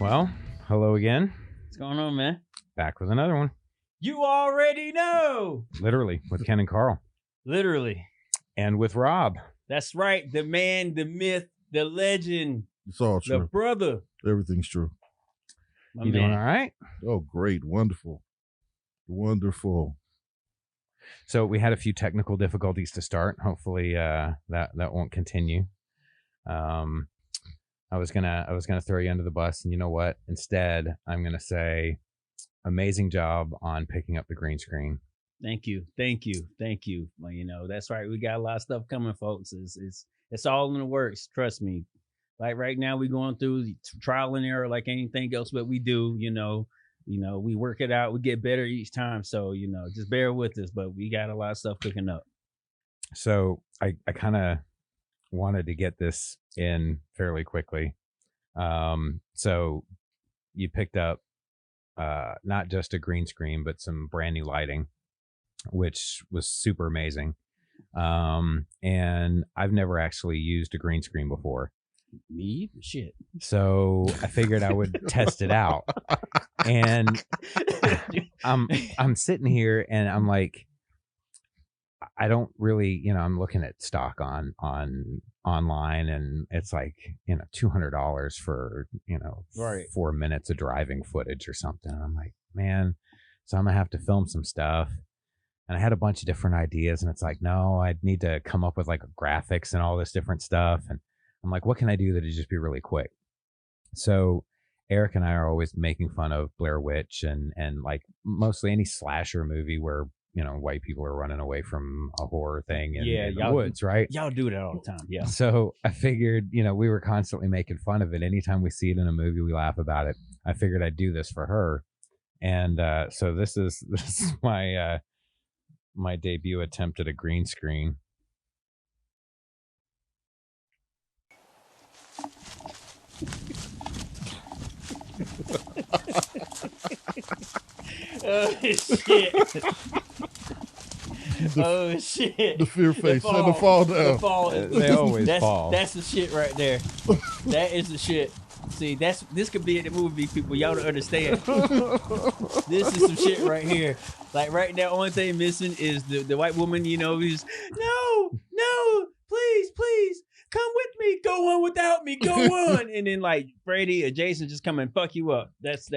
Well, hello again. What's going on, man? Back with another one. You already know. Literally, with Ken and Karl. Literally. And with Rob. That's right. The man, the myth, the legend. It's all true. The brother. Everything's true. My You man. doing all right? Oh, great. Wonderful. Wonderful. So we had a few technical difficulties to start. Hopefully that won't continue. I was gonna throw you under the bus, and you know what? Instead, I'm gonna say, amazing job on picking up the green screen. Thank you. Well, you know, that's right. We got a lot of stuff coming, folks. It's all in the works. Trust me. Like right now, we're going through trial and error, like anything else. But we do, you know, we work it out. We get better each time. So, you know, just bear with us. But we got a lot of stuff cooking up. So I kind of wanted to get this in fairly quickly. So you picked up not just a green screen, but some brand new lighting, which was super amazing. And I've never actually used a green screen before. Me? Shit. So I figured I would test it out. And I'm sitting here and I'm like, I don't really, you know, I'm looking at stock on online, and it's like, you know, $200 for, you know, right, 4 minutes of driving footage or something. And I'm like, man, so I'm gonna have to film some stuff. And I had a bunch of different ideas, and it's like, no, I need to come up with like graphics and all this different stuff. And I'm like, what can I do that'd just be really quick? So Eric and I are always making fun of Blair Witch and like mostly any slasher movie where, you know, white people are running away from a horror thing in the woods, right? Y'all do that all the time. Yeah. So I figured, you know, we were constantly making fun of it. Anytime we see it in a movie, we laugh about it. I figured I'd do this for her. And so this is my my debut attempt at a green screen. Oh shit. Oh shit. The fear face and the fall down. The fall. They always fall. That's the shit right there. That is the shit. See, this could be in the movie, people. Y'all don't understand. This is some shit right here. Like right now, only thing missing is the white woman, you know, who's no, please, come with me. Go on without me. Go on. And then like Freddy or Jason just come and fuck you up. That's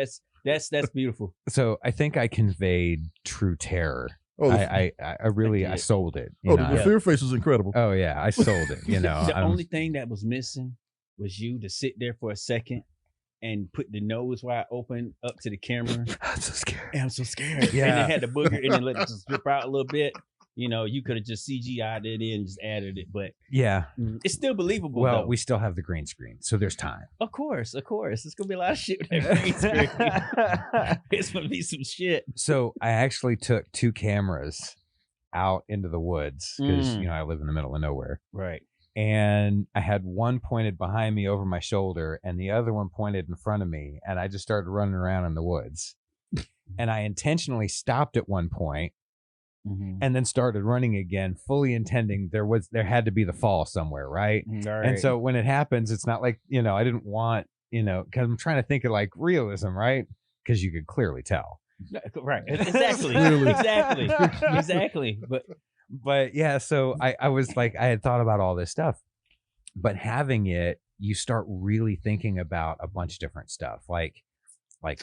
beautiful. So I think I conveyed true terror. Oh, I really I sold it. The fear face is incredible. Oh yeah, I sold it. You know, the only thing that was missing was you to sit there for a second and put the nose wide open up to the camera. I'm so scared. I'm so scared. Yeah. And they had the booger and then let it just drip out a little bit. You know, you could have just CGI'd it in and just added it, but yeah, it's still believable. Well, though. we still have the green screen, so there's time. Of course. It's gonna be a lot of shit with that green screen. It's gonna be some shit. So I actually took 2 cameras out into the woods because you know I live in the middle of nowhere. Right. And I had one pointed behind me over my shoulder and the other one pointed in front of me. And I just started running around in the woods. And I intentionally stopped at one point and then started running again, fully intending there had to be the fall somewhere, right? And so when it happens, it's not like, you know, I didn't want, you know, because I'm trying to think of like realism, right? Because you could clearly tell. Right. Exactly. Exactly. But yeah, so I was like, I had thought about all this stuff, but having it, you start really thinking about a bunch of different stuff, like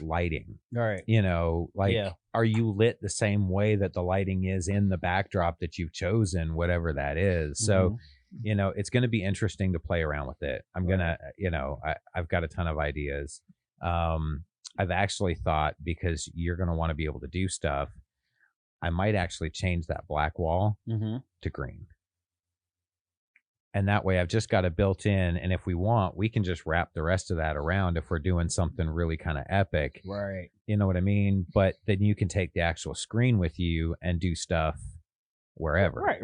lighting. All right. You know, like, are you lit the same way that the lighting is in the backdrop that you've chosen, whatever that is? So, you know, it's going to be interesting to play around with it. I'm going to, you know, I've got a ton of ideas. I've actually thought, because you're going to want to be able to do stuff, I might actually change that black wall to green. And that way I've just got it built in. And if we want, we can just wrap the rest of that around if we're doing something really kind of epic. Right. You know what I mean? But then you can take the actual screen with you and do stuff wherever. Right.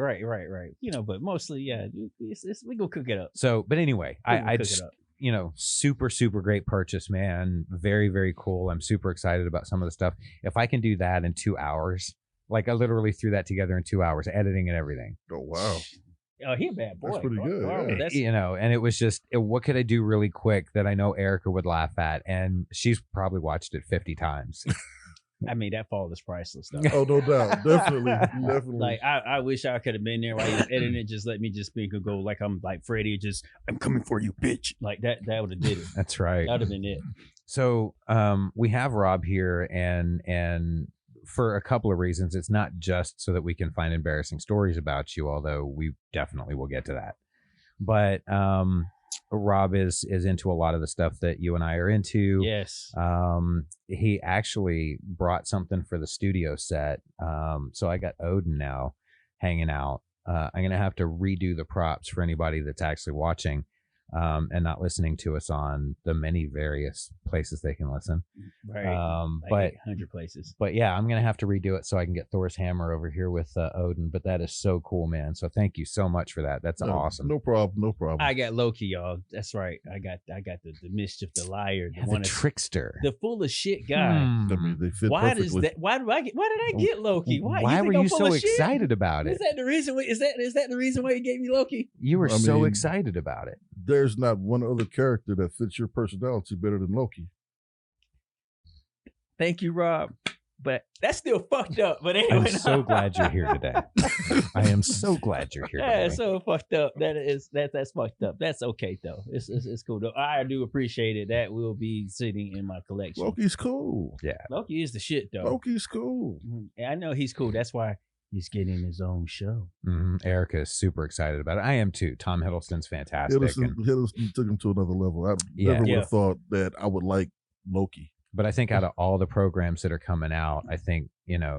You know, but mostly, yeah, we go cook it up. So, but anyway, I just, you know, super great purchase, man. Very, very cool. I'm super excited about some of the stuff. If I can do that in 2 hours, like I literally threw that together in 2 hours, editing and everything. Oh, wow. Oh, he a bad boy. That's pretty good, Karl, yeah. that's- You know, and it was just, what could I do really quick that I know Erica would laugh at? And she's probably watched it 50 times. I mean, that fall is priceless, though. Oh, no doubt. Definitely. Like, I wish I could have been there while you were editing it. Just let me just speak and go like I'm like Freddie. Just I'm coming for you, bitch. Like that would have did it. That's right. That would have been it. So we have Rob here, and for a couple of reasons. It's not just so that we can find embarrassing stories about you, although we definitely will get to that. But Rob is into a lot of the stuff that you and I are into. Yes. He actually brought something for the studio set. So I got Odin now hanging out. I'm going to have to redo the props for anybody that's actually watching and not listening to us on the many various places they can listen. Right. But 100 places. But yeah, I'm going to have to redo it so I can get Thor's hammer over here with Odin. But that is so cool, man. So thank you so much for that. That's awesome. No problem. I got Loki, y'all. That's right. I got the mischief, the liar, Yeah, the trickster, the full of shit guy. I mean, they fit Why perfectly. does that? Why did I get Loki? Why why think were I'm you full so of shit? excited about it? Is that the reason? Is that the reason why you gave me Loki? You were I so mean, excited about it. There's not one other character that fits your personality better than Loki. Thank you, Rob. But that's still fucked up. But anyway, I'm so glad you're here today. I am so glad you're here Yeah, today. it's so fucked up. That's fucked up. That's okay though. It's cool though. I do appreciate it. That will be sitting in my collection. Loki's cool. Yeah. Loki is the shit though. Loki's cool. I know he's cool. That's why he's getting his own show. Erica is super excited about it. I am too. Tom Hiddleston's fantastic. Hiddleston took him to another level. I never would have thought that I would like Loki. But I think out of all the programs that are coming out, I think,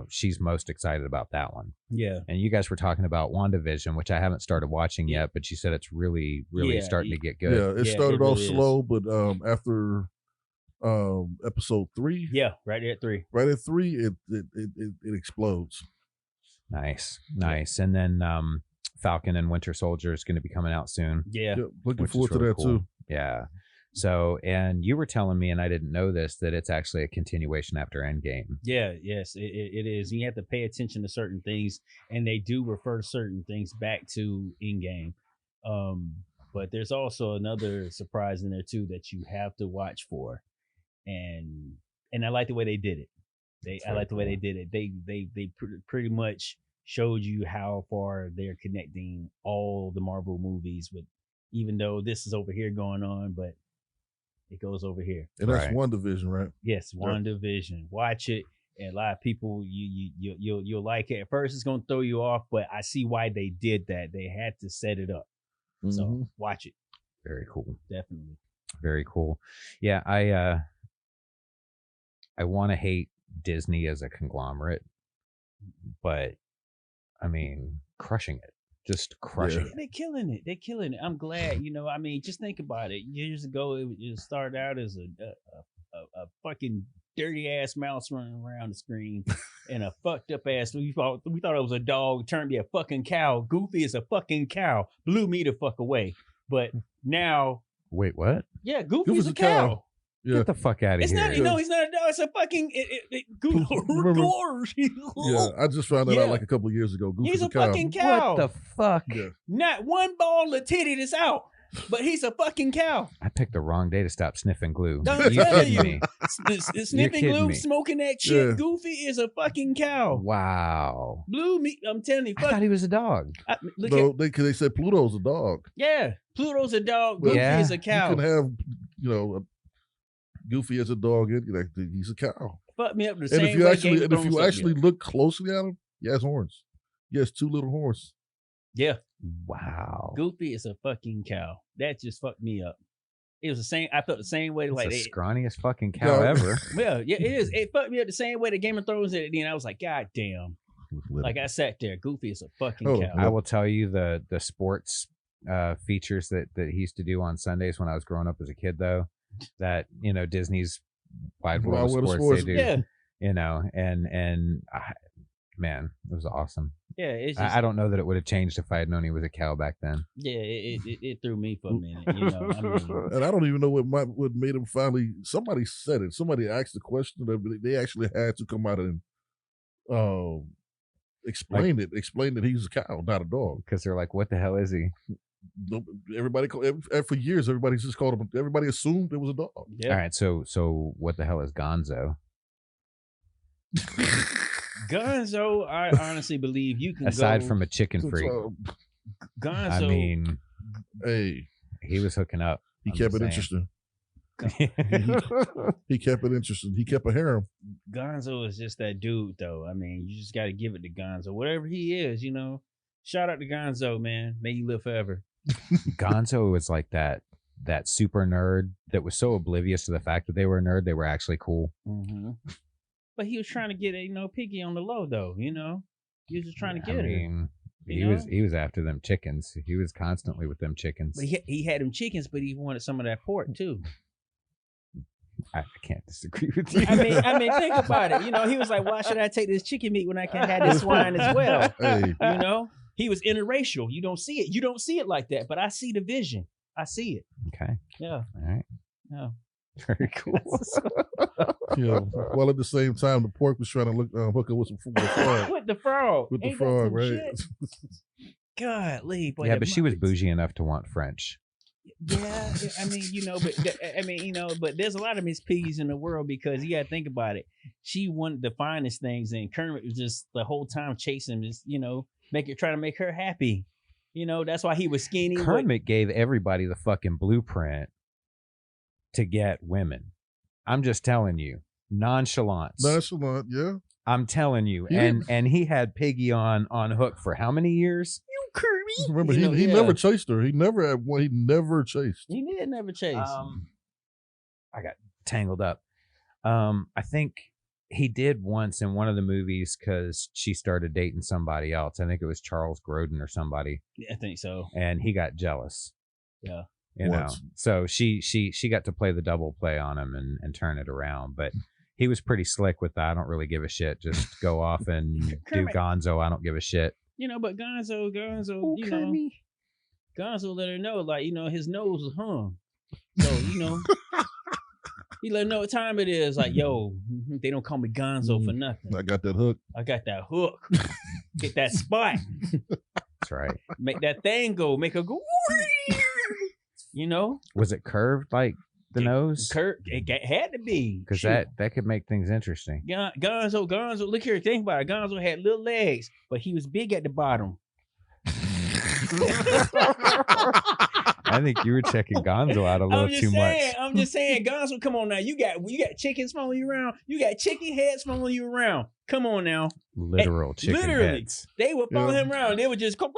she's most excited about that one. Yeah. And you guys were talking about WandaVision, which I haven't started watching yet, but you said it's really, really starting to get good. Yeah, it started off really slow, but after episode 3. Yeah, right at 3. Right at 3, it explodes. Nice. And then Falcon and Winter Soldier is going to be coming out soon. Yeah. Looking which is forward to really that too. Yeah. So, and you were telling me, and I didn't know this, that it's actually a continuation after Endgame. Yeah, yes, it is. You have to pay attention to certain things, and they do refer certain things back to Endgame. But there's also another surprise in there too that you have to watch for, and I like the way they did it. I like the way they did it. They pretty much showed you how far they're connecting all the Marvel movies with, even though this is over here going on, but it goes over here. And that's WandaVision, right? Yes, WandaVision. Watch it. And a lot of people, you'll like it. At first, it's gonna throw you off, but I see why they did that. They had to set it up. So watch it. Very cool. Definitely. Very cool. Yeah, I want to hate Disney as a conglomerate, but I mean, crushing it. Just crushing it. They're killing it. They're killing it. I'm glad. I mean, just think about it. Years ago, it started out as a fucking dirty ass mouse running around the screen and a fucked up ass. We thought it was a dog, turned to be a fucking cow. Goofy is a fucking cow. Blew me the fuck away. But now, wait, what? Yeah, Goofy's a cow. Yeah. Get the fuck out of It's here. not. No, he's not a dog. It's a fucking Goofy. Yeah, I just found that out like a couple of years ago. Goofy's He's a fucking cow. What the fuck? Yeah. Not one ball of titty that's out, but he's a fucking cow. I picked the wrong day to stop sniffing glue. Don't Are you tell kidding you. me? Sniffing glue, me. smoking that shit. Yeah. Goofy is a fucking cow. Wow. Blew me. I'm telling you. I thought he was a dog. Look No, at, they said Pluto's a dog. yeah, Pluto's a dog. Well, Goofy yeah. is a cow. You can have, Goofy as a dog. He's a cow. Fuck me up the And same if you way actually, Game of Thrones fucked me up. look closely at him, he has horns. He has 2 little horns. Yeah, Wow. Goofy is a fucking cow. That just fucked me up. It was the same. I felt the same way. It's Like the they, scrawniest fucking cow Yeah. ever. well, yeah, it is. It fucked me up the same way that Game of Thrones did. And I was like, God damn. Like I sat there. Goofy is a fucking Oh, cow. I will tell you the sports features that he used to do on Sundays when I was growing up as a kid, though, that Disney's Wide World of Sports they do. Yeah. And man, it was awesome. Yeah, it's just, I don't know that it would have changed if I had known he was a cow back then. yeah, it threw me for a minute. I mean, And I don't even know what made him finally. Somebody said it. Somebody asked the question that they actually had to come out and explain that he's a cow, not a dog. Because they're like, what the hell is he? Everybody for years, everybody's just called him. Everybody assumed it was a dog. Yeah. All right, so what the hell is Gonzo? Gonzo, I honestly believe you can aside from a chicken freak. Gonzo, I mean, hey, he was hooking up. He kept it interesting. He kept it interesting. He kept a harem. Gonzo is just that dude, though. I mean, you just got to give it to Gonzo, whatever he is. You know, shout out to Gonzo, man. May you live forever. Gonzo was like that super nerd that was so oblivious to the fact that they were a nerd. They were actually cool. Mm-hmm. But he was trying to get Piggy on the low, though. You know, he was just trying to get her. He was after them chickens. He was constantly with them chickens. But he had them chickens, but he wanted some of that pork too. I can't disagree with you. I mean, think about it. You know, he was like, "Why should I take this chicken meat when I can have this swine as well?" Hey. You know, he was interracial. You don't see it. You don't see it like that, but I see the vision. I see it. Okay. Yeah. All right. Yeah. Very cool. Yeah. While at the same time, the pork was trying to hook up with some frog. With the frog. With the frog, right? God, Lee. Yeah, but she was bougie enough to want French. Yeah, I mean, but there's a lot of Miss Piggies in the world because you got to think about it. She wanted the finest things, and Kermit was just the whole time chasing this, trying to make her happy. You know, that's why he was skinny. Kermit gave everybody the fucking blueprint to get women. I'm just telling you, nonchalance. Nonchalant, yeah. I'm telling you, and he had Piggy on hook for how many years? Kirby. Remember, he never chased her. He never had one. He never chased. He did never chase. I got tangled up. I think he did once in one of the movies because she started dating somebody else. I think it was Charles Grodin or somebody. Yeah, I think so. And he got jealous. Yeah. You know, so she got to play the double play on him and turn it around. But he was pretty slick with that. I don't really give a shit. Just go off and do Gonzo. I don't give a shit. But Gonzo, Gonzo let her know, like, his nose was hung. So, he let her know what time it is. Like, yo, they don't call me Gonzo for nothing. I got that hook. Get that spot. That's right. Make that thing go. Make her go. Was it curved like the nose? It had to be. Because that could make things interesting. Gonzo, look here, think about it. Gonzo had little legs, but he was big at the bottom. I think you were checking Gonzo out a little too much. I'm just saying, Gonzo, come on now. You got chickens following you around. You got chicken heads following you around. Come on now. Literal chicken heads. They would follow him around. They would just go.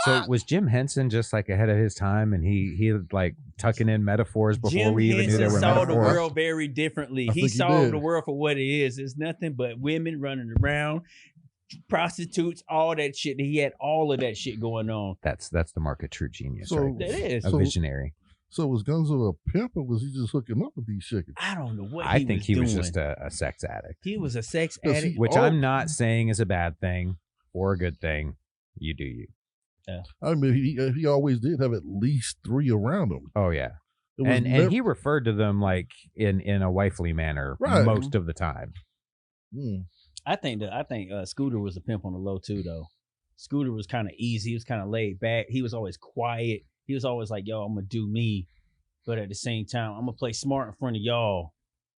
So was Jim Henson just like ahead of his time, and he like tucking in metaphors before we even knew there were metaphors? Jim Henson saw the world very differently. He saw the world for what it is. It's nothing but women running around, prostitutes, all that shit. He had all of that shit going on. That's the mark of true genius, right? That is a visionary. So was Gonzo a pimp, or was he just hooking up with these chickens? I don't know what I think he was just a sex addict. He was a sex addict. Which I'm not saying is a bad thing or a good thing. You do you. Yeah. I mean, he always did have at least 3 around him. Oh, yeah. And he referred to them like in a wifely manner most of the time. I think Scooter was a pimp on the low too, though. Scooter was kind of easy. He was kind of laid back. He was always quiet. He was always like, yo, I'm going to do me. But at the same time, I'm going to play smart in front of y'all.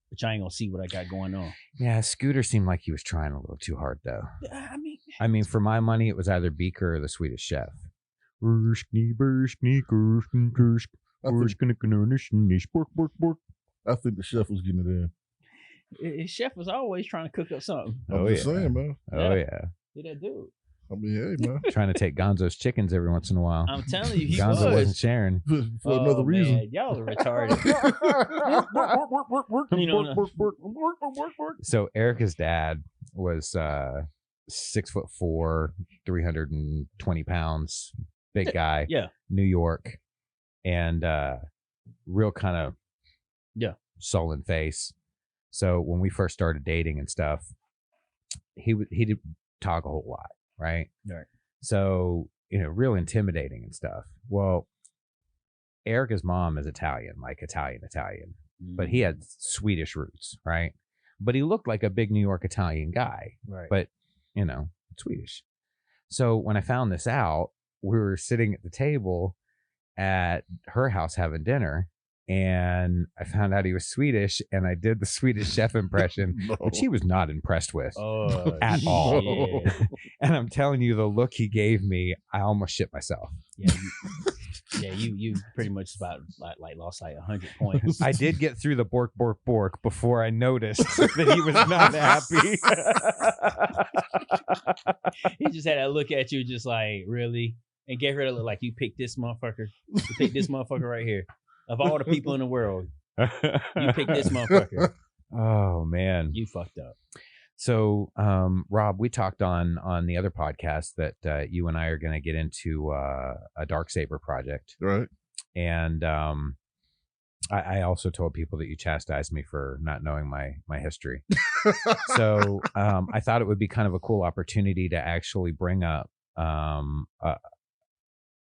But y'all ain't going to see what I got going on. Yeah, Scooter seemed like he was trying a little too hard, though. I mean, for my money, it was either Beaker or the Swedish Chef. I think the chef was getting it in. His chef was always trying to cook up something. I'm just saying, man. Oh, yeah. He that dude. I mean, hey, man. Trying to take Gonzo's chickens every once in a while. I'm telling you, Gonzo wasn't sharing. For another reason. Man, y'all are retarded. So Erica's dad was 6'4", 320 pounds, big guy. Yeah. New York, and real kind of sullen face. So when we first started dating and stuff, he did talk a whole lot, right? Right. So real intimidating and stuff. Well, Erica's mom is Italian, like Italian, but he had Swedish roots, right? But he looked like a big New York Italian guy, right? But Swedish. So when I found this out, we were sitting at the table at her house having dinner, and I found out he was Swedish, and I did the Swedish chef impression, which he was not impressed with at all. Yeah. And I'm telling you, the look he gave me, I almost shit myself. You pretty much about like lost like 100 points. I did get through the bork before I noticed that he was not happy. He just had that look at you, just like, really, and gave her a look like, you picked this motherfucker. You picked this motherfucker right here. Of all the people in the world, you picked this motherfucker. Oh man, You fucked up. So, Rob, we talked on the other podcast that you and I are going to get into a darksaber project, Right. and I also told people that you chastised me for not knowing my history. So I thought it would be kind of a cool opportunity to actually bring up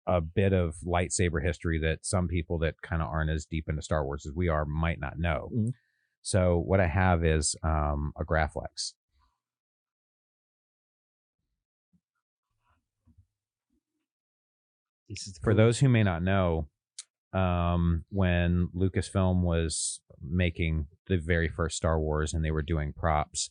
a bit of lightsaber history that some people that kind of aren't as deep into Star Wars as we are might not know. Mm-hmm. So what I have is a Graflex. This is For those who may not know, when Lucasfilm was making the very first Star Wars and they were doing props,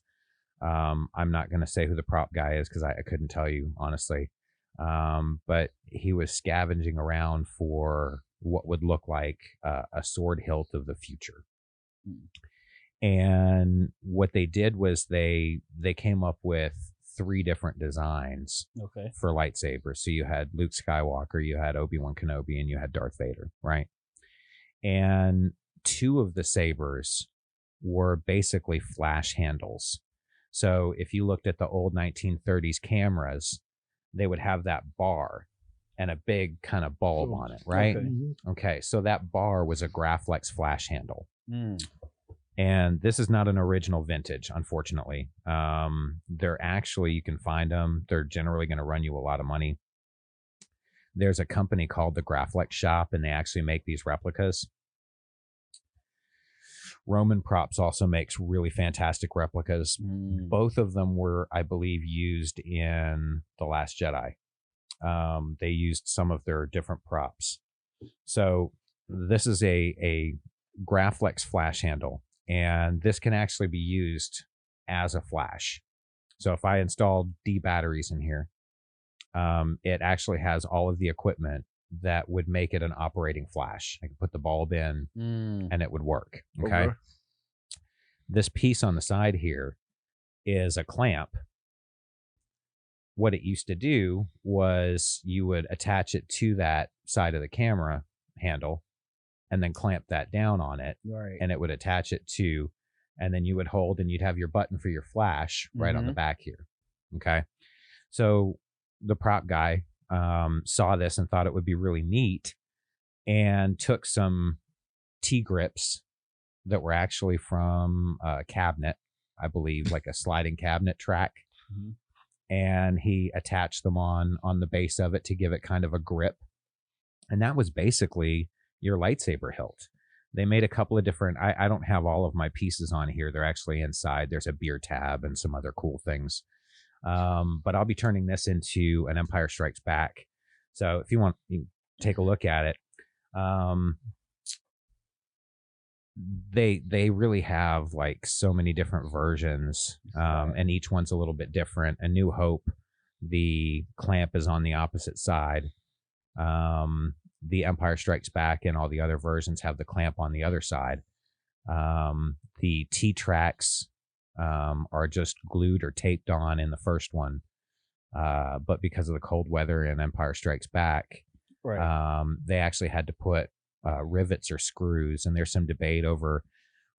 I'm not going to say who the prop guy is because I couldn't tell you, honestly. But he was scavenging around for what would look like a sword hilt of the future. And what they did was they came up with 3 different designs for lightsabers. So you had Luke Skywalker, you had Obi-Wan Kenobi, and you had Darth Vader, right? And 2 of the sabers were basically flash handles. So if you looked at the old 1930s cameras, they would have that bar and a big kind of bulb on it, right? Okay, so that bar was a Graflex flash handle. And this is not an original vintage, unfortunately. They're actually, you can find them. They're generally going to run you a lot of money. There's a company called the Graflex Shop, and they actually make these replicas. Roman Props also makes really fantastic replicas. Both of them were, I believe, used in The Last Jedi. They used some of their different props. So this is a Graflex flash handle, and this can actually be used as a flash. So if I installed D batteries in here, it actually has all of the equipment that would make it an operating flash. I could put the bulb in and it would work. Okay. This piece on the side here is a clamp. What it used to do was you would attach it to that side of the camera handle and then clamp that down on it. Right. And it would attach it to, and then you would hold and you'd have your button for your flash right on the back here. Okay. So the prop guy saw this and thought it would be really neat and took some T-grips that were actually from a cabinet, I believe, like a sliding cabinet track. And he attached them on the base of it to give it kind of a grip. And that was basically your lightsaber hilt. They made a couple of different, I don't have all of my pieces on here. They're actually inside. There's a beer tab and some other cool things. But I'll be turning this into an Empire Strikes Back. So if you want, you can take a look at it. They really have like so many different versions, and each one's a little bit different. A New Hope, the clamp is on the opposite side. The Empire Strikes Back and all the other versions have the clamp on the other side. The T-tracks are just glued or taped on in the first one, but because of the cold weather in Empire Strikes Back, they actually had to put rivets or screws, and there's some debate over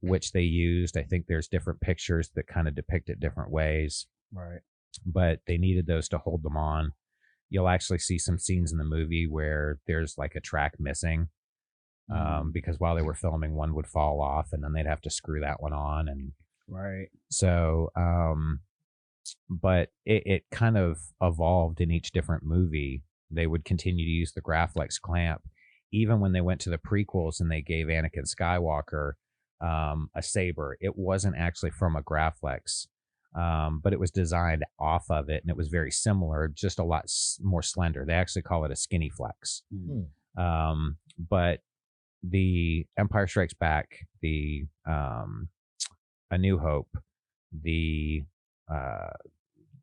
which they used. I think there's different pictures that kind of depict it different ways, but they needed those to hold them on. You'll actually see some scenes in the movie where there's like a track missing, because while they were filming, one would fall off and then they'd have to screw that one on. And so but it kind of evolved in each different movie. They would continue to use the Graflex clamp. Even when they went to the prequels and they gave Anakin Skywalker a saber, it wasn't actually from a Graflex. but it was designed off of it, and it was very similar, just a lot more slender. They actually call it a skinny flex. But the Empire Strikes Back, the A New Hope, the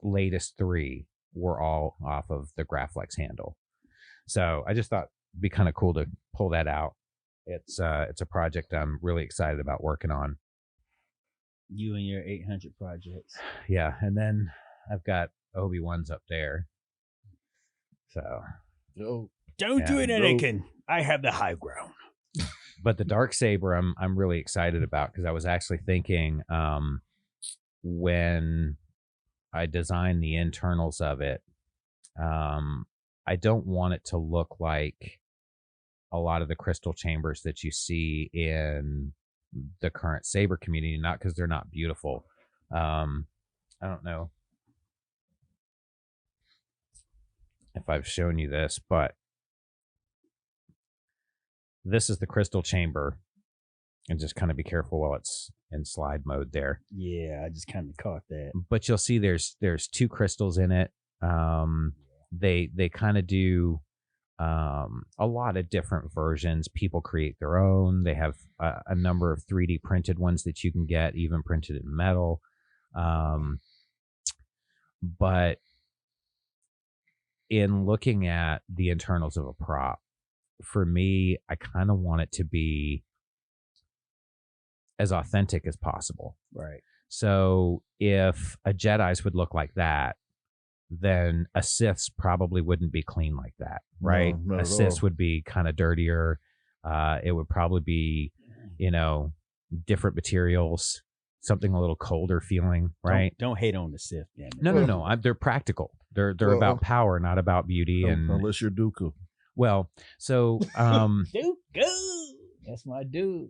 latest 3 were all off of the Graflex handle. So I just thought it'd be kind of cool to pull that out. It's a project I'm really excited about working on. You and your 800 projects. Yeah, and then I've got Obi-Wan's up there. So, don't do it, Anakin. I have the high ground. But the Darksaber, I'm really excited about, because I was actually thinking when I designed the internals of it, I don't want it to look like a lot of the crystal chambers that you see in the current saber community, not because they're not beautiful. I don't know if I've shown you this, but this is the crystal chamber, and just kind of be careful while it's in slide mode there. Yeah, I just kind of caught that. But you'll see there's 2 crystals in it. They kind of do a lot of different versions. People create their own. They have a number of 3D printed ones that you can get, even printed in metal. But in looking at the internals of a prop, for me, I kind of want it to be as authentic as possible. Right. So if a Jedi's would look like that, then a Sith's probably wouldn't be clean like that, right? No, a Sith's would be kind of dirtier. It would probably be, different materials, something a little colder feeling, right? Don't hate on the Sith. Damn it. No. They're practical. They're about power, not about beauty. And unless you're Dooku. Well, so Dooku, that's my dude.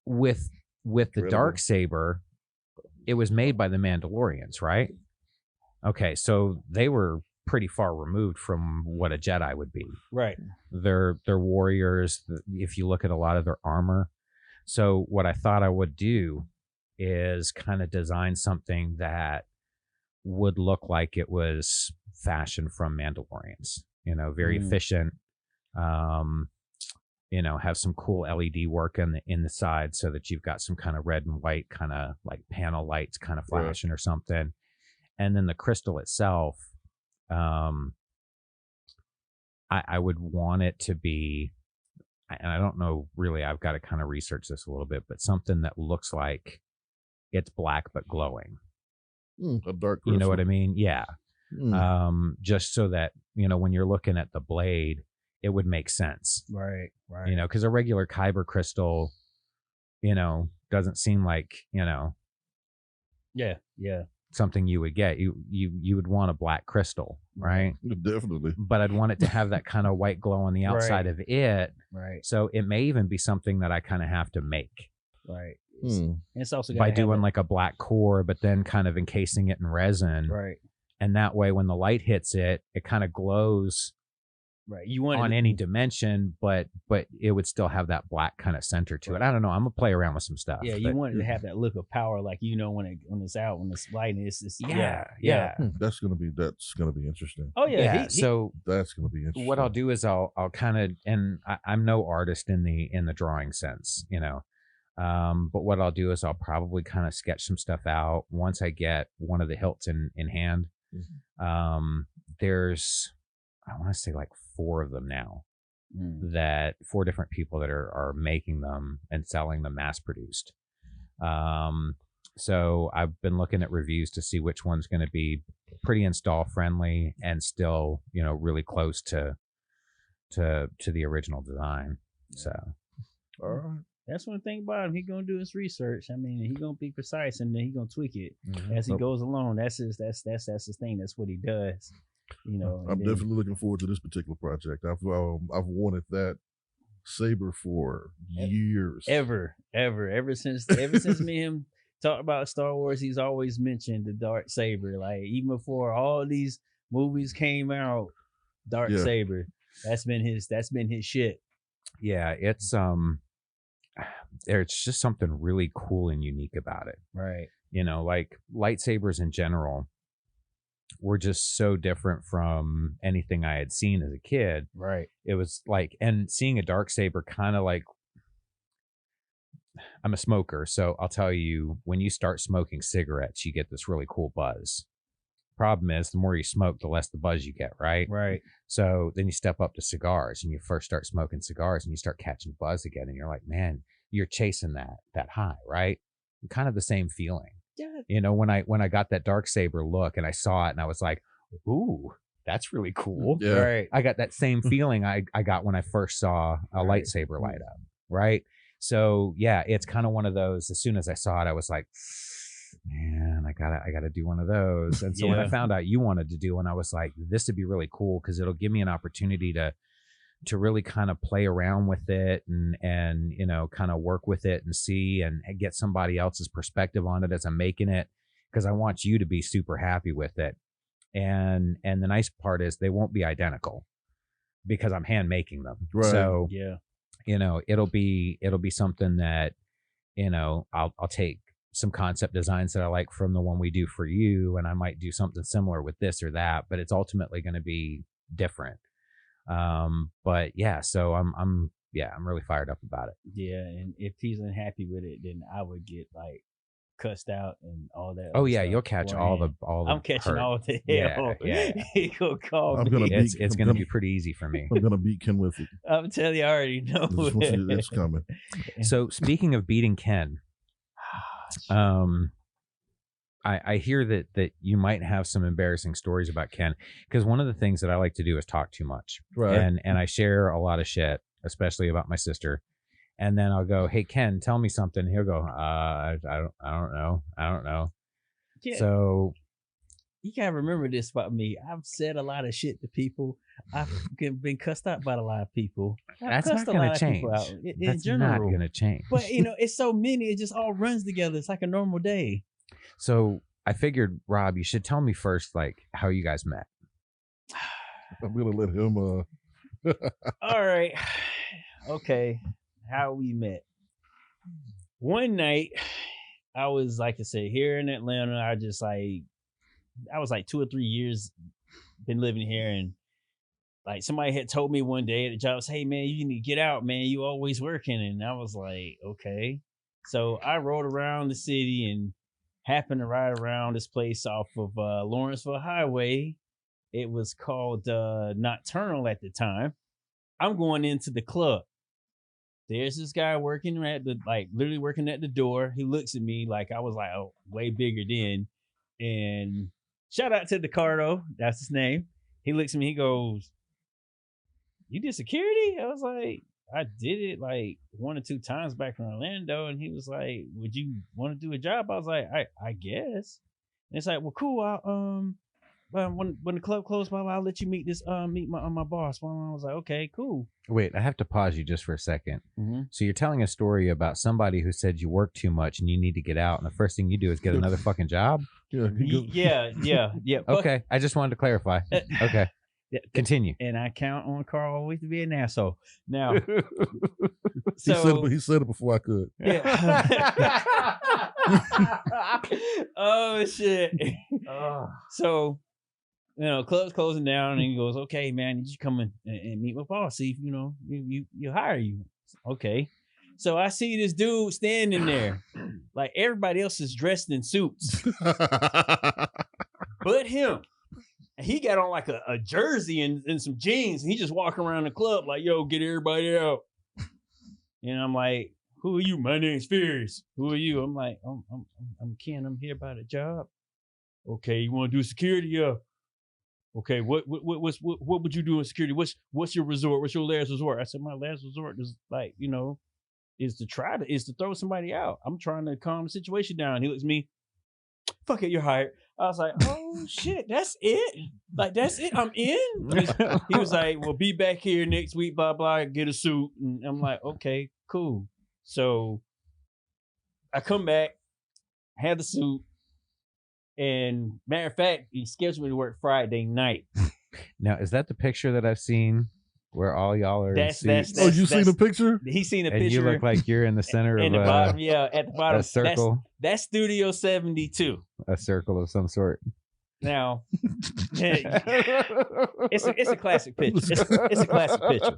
With the Darksaber, it was made by the Mandalorians, right? Okay, so they were pretty far removed from what a Jedi would be. Right. They're warriors, if you look at a lot of their armor. So what I thought I would do is kind of design something that would look like it was fashioned from Mandalorians. Very efficient. Have some cool LED work in the side, so that you've got some kind of red and white kind of like panel lights kind of flashing or something. And then the crystal itself, I would want it to be, and I don't know really, I've got to kind of research this a little bit, but something that looks like it's black but glowing. A dark crystal. You know what I mean? Yeah. Just so that, when you're looking at the blade, it would make sense. Right. Because a regular Kyber crystal, doesn't seem like, Yeah. something you would get. You would want a black crystal, right? Definitely. But I'd want it to have that kind of white glow on the outside of it. Right. So it may even be something that I kind of have to make. Right. And it's also by doing like a black core, but then kind of encasing it in resin. Right. And that way, when the light hits it, it kind of glows. Right. You want on any dimension, but it would still have that black kind of center to it. I don't know. I'm gonna play around with some stuff. Yeah, you want it to have that look of power, like when it's out, when it's lighting, it's yeah. That's gonna be interesting. Oh yeah. So that's gonna be interesting. What I'll do is I'll kind of, and I'm no artist in the drawing sense, but what I'll do is I'll probably kind of sketch some stuff out once I get one of the hilts in hand. There's, I want to say like 4 of them now, that 4 different people that are making them and selling them mass produced. So I've been looking at reviews to see which one's going to be pretty install friendly and still, really close to the original design. So, all right. That's one thing about him. He's gonna do his research. I mean, he's gonna be precise, and then he's gonna tweak it as he goes along. That's his thing. That's what he does. I'm definitely looking forward to this particular project. I've wanted that saber for years. Ever since me and him talked about Star Wars, he's always mentioned the dark saber. Like even before all these movies came out, dark saber. That's been his shit. Yeah, it's there's just something really cool and unique about it. Right. You know, like lightsabers in general were just so different from anything I had seen as a kid. Right. It was like, and seeing a dark saber kind of like, I'm a smoker, so I'll tell you, when you start smoking cigarettes, you get this really cool buzz. Problem is, the more you smoke, the less the buzz you get, right? Right. So then you step up to cigars, and you first start smoking cigars, and you start catching buzz again, and you're like, man, you're chasing that high, right? Kind of the same feeling. Yeah. You know, when I got that dark saber look, and I saw it, and I was like, ooh, that's really cool. Yeah. Right. I got that same feeling I got when I first saw a lightsaber light up, right? So yeah, it's kind of one of those. As soon as I saw it, I was like, man, I gotta do one of those. And so when I found out you wanted to do one, I was like, this would be really cool because it'll give me an opportunity to really kind of play around with it and you know, kind of work with it and see and get somebody else's perspective on it as I'm making it, because I want you to be super happy with it. And the nice part is they won't be identical because I'm hand making them. Right. So Yeah. you know, it'll be something that, you know, I'll take some concept designs that I like from the one we do for you, and I might do something similar with this or that, but it's ultimately going to be different. But yeah, so I'm really fired up about it. Yeah. And if he's unhappy with it, then I would get like cussed out and all that. Oh yeah, stuff you'll catch all the I'm catching hurt. all the Yeah, hell. yeah. He gonna call I'm me. gonna beat- It's going to be pretty easy for me. I'm gonna beat Ken with it. I'm telling you, I already know. It's coming. So speaking of beating Ken, I hear that you might have some embarrassing stories about Ken, because one of the things that I like to do is talk too much, Right. and I share a lot of shit, especially about my sister, and then I'll go, hey Ken, tell me something. He'll go, I don't know. Yeah. So You gotta remember this about me. I've said a lot of shit to people. I've been cussed out by a lot of people. I've that's cussed not a going lot to of change. people out in That's general. not going to change. But you know, it's so many. It just all runs together. It's like a normal day. So I figured, Rob, you should tell me first, like, how you guys met. I'm gonna let him. All right. Okay. How we met. One night, I was, like I said, here in Atlanta. I was like 2 or 3 years been living here, and like somebody had told me one day at the job, hey man, you need to get out, man. You always working. And I was like, okay. So I rode around the city and happened to ride around this place off of Lawrenceville Highway. It was called Nocturnal at the time. I'm going into the club. There's this guy working literally working at the door. He looks at me like I was like, oh, way bigger then. And shout out to Ricardo, that's his name. He looks at me, he goes, you did security? I was like, I did it like 1 or 2 times back in Orlando. And he was like, would you want to do a job? I was like, I guess. And it's like, well, cool. When the club closed, I'll let you meet my boss. I was like, okay, cool. Wait, I have to pause you just for a second. Mm-hmm. So you're telling a story about somebody who said you work too much and you need to get out, and the first thing you do is get another fucking job? Yeah. Okay, I just wanted to clarify. Okay, continue. And I count on Karl always to be an asshole. Now, He said it before I could. yeah. Oh shit. So, you know, club's closing down, and he goes, okay, man, you come in and meet my boss. See if you hire you. Okay. So I see this dude standing there, like everybody else is dressed in suits, but him. He got on like a jersey and some jeans, and he just walking around the club like, yo, get everybody out. And I'm like, who are you? My name's Fierce. Who are you? I'm like, I'm Ken. I'm here about a job. Okay, you want to do security? Yeah. Okay, what would you do in security? What's your resort? What's your last resort? I said, my last resort is like, is to throw somebody out. I'm trying to calm the situation down. He looks at me, fuck it, you're hired. I was like, oh shit, that's it? Like, that's it? I'm in? He was like, well, be back here next week, blah, blah, get a suit. And I'm like, okay, cool. So I come back, have the suit, and matter of fact, he scheduled me to work Friday night. Now, is that the picture that I've seen where all y'all are. That's Oh, you seen the picture? He's seen a and picture. you look like you're in the center in of the bottom, yeah, at the bottom. a circle. That's Studio 72. A circle of some sort. Now, it's a classic picture. It's a classic picture.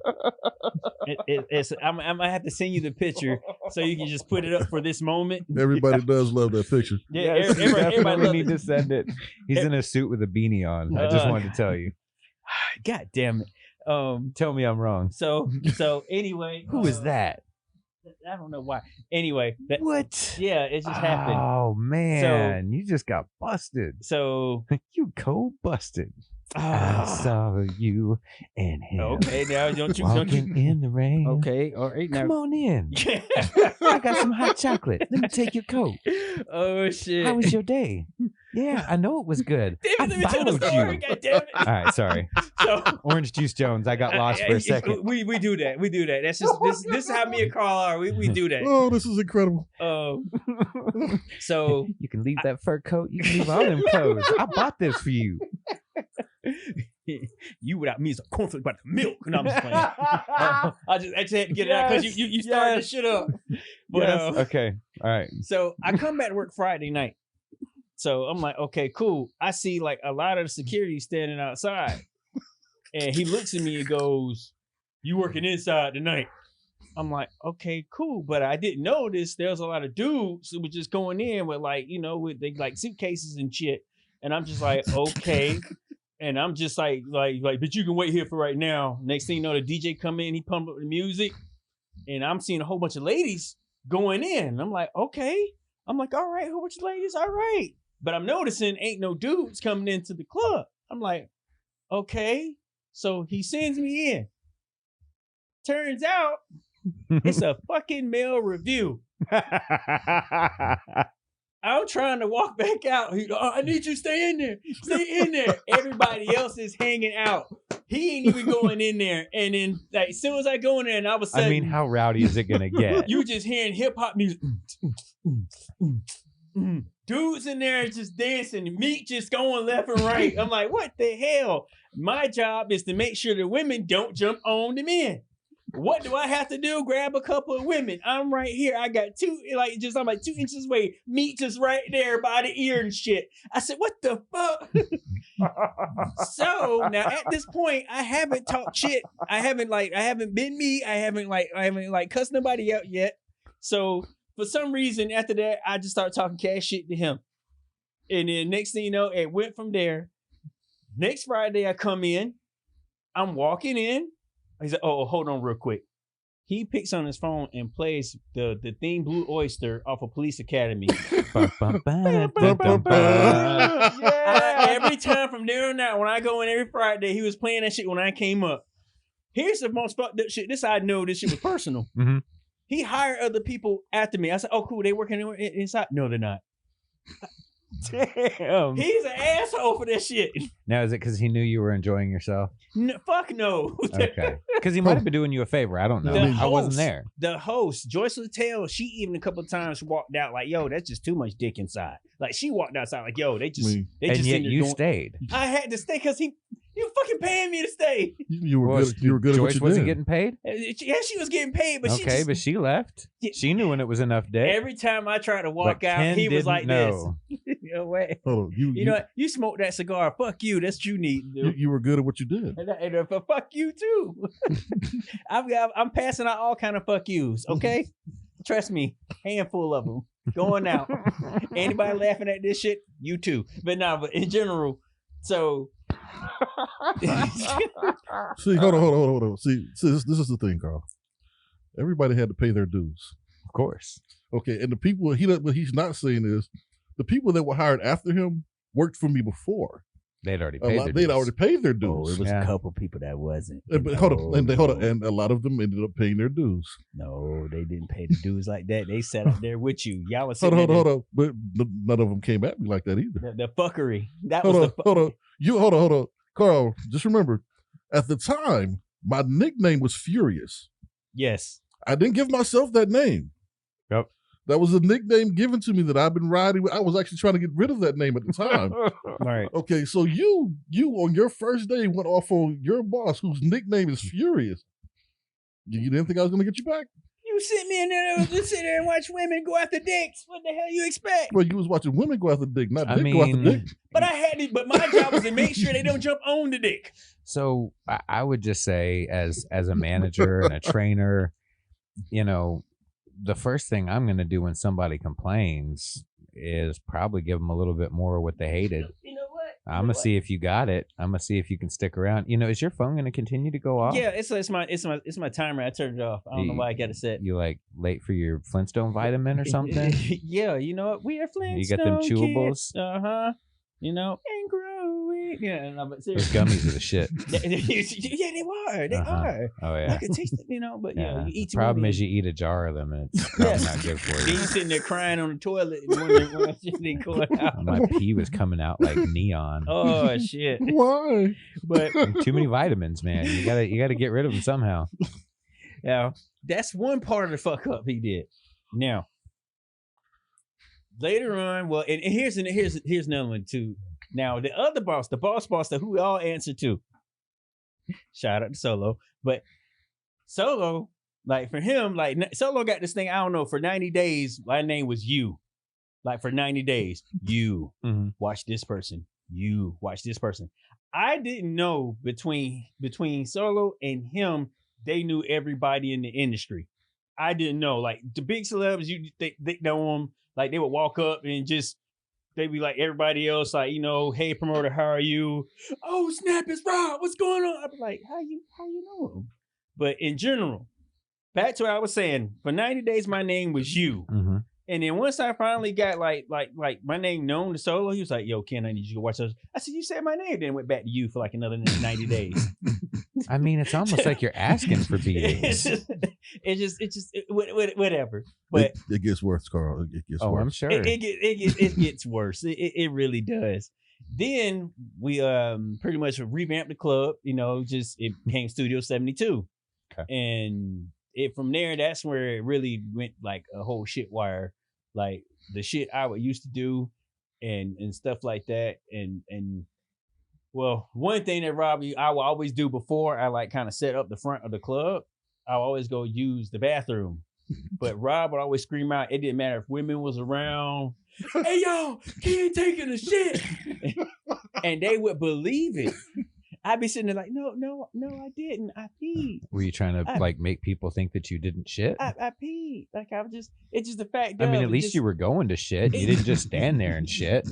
I'm gonna have to send you the picture so you can just put it up for this moment. Everybody does love that picture. Yeah, Yes, everybody loves need it. to send it. He's in a suit with a beanie on. I just wanted to tell you. God damn it. Tell me I'm wrong. So anyway, Who is that? I don't know why. Anyway, What? Yeah, it just happened. Oh man, you just got busted. So you cold busted. I saw you and him. Okay, now don't you walking in the rain. Okay, all right, now Come on in. I got some hot chocolate. Let me take your coat. Oh shit! How was your day? Yeah, I know it was good. Damn it, let me tell the story. God damn it! All right, sorry. So, Orange Juice Jones. I got lost for a second. We do that. We do that. That's just this is how me and Karl are. We do that. Oh, this is incredible. So you can leave that fur coat. You can leave all them clothes. I bought this for you. You without me is a conflict about the milk. No, I'm just playing. I just had to get it out because you started this shit up. But okay, all right. So I come back to work Friday night. So I'm like, okay, cool. I see like a lot of the security standing outside, and he looks at me and goes, "You working inside tonight?" I'm like, okay, cool. But I didn't notice there was a lot of dudes who were just going in with like, with they like suitcases and shit. And I'm just like, okay. And I'm just like, but you can wait here for right now. Next thing you know, the DJ come in, he pump up the music, and I'm seeing a whole bunch of ladies going in. I'm like, okay. I'm like, all right, a whole bunch of ladies, all right. But I'm noticing ain't no dudes coming into the club. I'm like, okay. So he sends me in. Turns out it's a fucking male review. I'm trying to walk back out. I need you to stay in there. Stay in there. Everybody else is hanging out. He ain't even going in there. And then, like, as soon as I go in there, and all of a sudden, I mean, how rowdy is it gonna get? You just hearing hip hop music. Dudes in there just dancing, meat just going left and right. I'm like, what the hell? My job is to make sure the women don't jump on the men. What do I have to do? Grab a couple of women. I'm right here. I got I'm like 2 inches away. Meat just right there by the ear and shit. I said, what the fuck? So now at this point, I haven't talked shit. I haven't been me. I haven't cussed nobody out yet. So for some reason after that, I just started talking cash shit to him. And then next thing you know, it went from there. Next Friday, I come in. I'm walking in. He's like, oh, hold on real quick. He picks on his phone and plays the theme Blue Oyster off of Police Academy. Every time from there on out, when I go in every Friday, he was playing that shit when I came up. Here's the most fucked up shit. This I know this shit was personal. Mm-hmm. He hired other people after me. I said, oh, cool. They working inside? No, they're not. Damn. He's an asshole for that shit. Now, is it because he knew you were enjoying yourself? No, fuck no. Okay. Because he might have been doing you a favor. I don't know. I wasn't there. The host, Joyce Littell, she even a couple of times walked out like, yo, that's just too much dick inside. Like, she walked outside like, yo, they just and yet you stayed. I had to stay because he was fucking paying me to stay. You were good. You were good at what Joyce you wasn't did. getting paid? Yeah, she was getting paid, but but she left. She knew when it was enough dick. Every time I tried to walk out, Ken he was like know. this. No way. Hold on, you know what? You smoked that cigar. Fuck you. That's what you need. You were good at what you did. And fuck you too. I'm passing out all kind of fuck yous. Okay, trust me, handful of them going out. Anybody laughing at this shit? You too. But in general, so. See, hold on. See, this is the thing, Karl. Everybody had to pay their dues. Of course. Okay, and the people what he's not saying is the people that were hired after him worked for me before. They'd already paid their dues. They'd already paid their dues. Oh, it was a couple people that wasn't. But hold on, and a lot of them ended up paying their dues. No, they didn't pay the dues like that. They sat up there with you. Y'all was hold on. But none of them came at me like that either. The fuckery. That hold was on. Hold on. Karl, just remember, at the time, my nickname was Furious. Yes. I didn't give myself that name. Yep. That was a nickname given to me that I've been riding with. I was actually trying to get rid of that name at the time. Right. Okay, so you on your first day went off on your boss, whose nickname is Furious. You didn't think I was going to get you back? You sit me in there, just sit there and watch women go after dicks. What the hell you expect? Well, you was watching women go after dick, not dick go after dick. But but my job was to make sure they don't jump on the dick. So I would just say, as a manager and a trainer, you know, the first thing I'm going to do when somebody complains is probably give them a little bit more of what they hated. You know what? I'm gonna see if you got it. I'm gonna see if you can stick around. You know, is your phone gonna continue to go off? Yeah, it's my timer. I turned it off. I don't know why I got it set. You like late for your Flintstone vitamin or something? Yeah, you know what? We are Flintstone. You got them chewables? You know, and growing. Yeah, no, but those gummies are the shit. Yeah, they were. They are. Oh yeah. I could taste it, you know, but yeah, you eat too problem many. is you eat a jar of them and it's probably not good for you. Then you sitting there crying on the toilet and wondering why shit ain't going out. My pee was coming out like neon. Oh shit! Why? But too many vitamins, man. You gotta get rid of them somehow. Yeah, that's one part of the fuck up he did. Now, later on, well, and here's another one too. Now, the other boss, the boss that who we all answer to. Shout out to Solo, but Solo, like for him, like Solo got this thing. I don't know. For 90 days, my name was you. Like for 90 days, you watch this person. You watch this person. I didn't know between Solo and him, they knew everybody in the industry. I didn't know. Like the big celebs, they know them. Like they would walk up and just. They'd be like everybody else, like, you know, hey promoter, how are you? Oh snap, it's Rob. What's going on? I'd be like, how you know him? But in general, back to what I was saying, for 90 days my name was you. And then once I finally got like my name known to Solo, he was like, yo, Ken, I need you to watch those. I said, you said my name, then went back to you for like another 90 days. I mean, it's almost like you're asking for beatings. It's just whatever. But it gets worse, Karl. It gets worse. I'm sure. It gets worse. It really does. Then we pretty much revamped the club. You know, just it became Studio 72, and from there, that's where it really went like a whole shit wire. Like the shit I would used to do, and stuff like that, and well, one thing that Robbie I will always do before I like kind of set up the front of the club, I'll always go use the bathroom. But Rob would always scream out, it didn't matter if women was around, hey y'all, Ken taking a shit. And they would believe it. I'd be sitting there like, no, I didn't. I peed. Were you trying to like make people think that you didn't shit? I peed. Like it's just the fact. I mean, at least you were going to shit. You didn't just stand there and shit.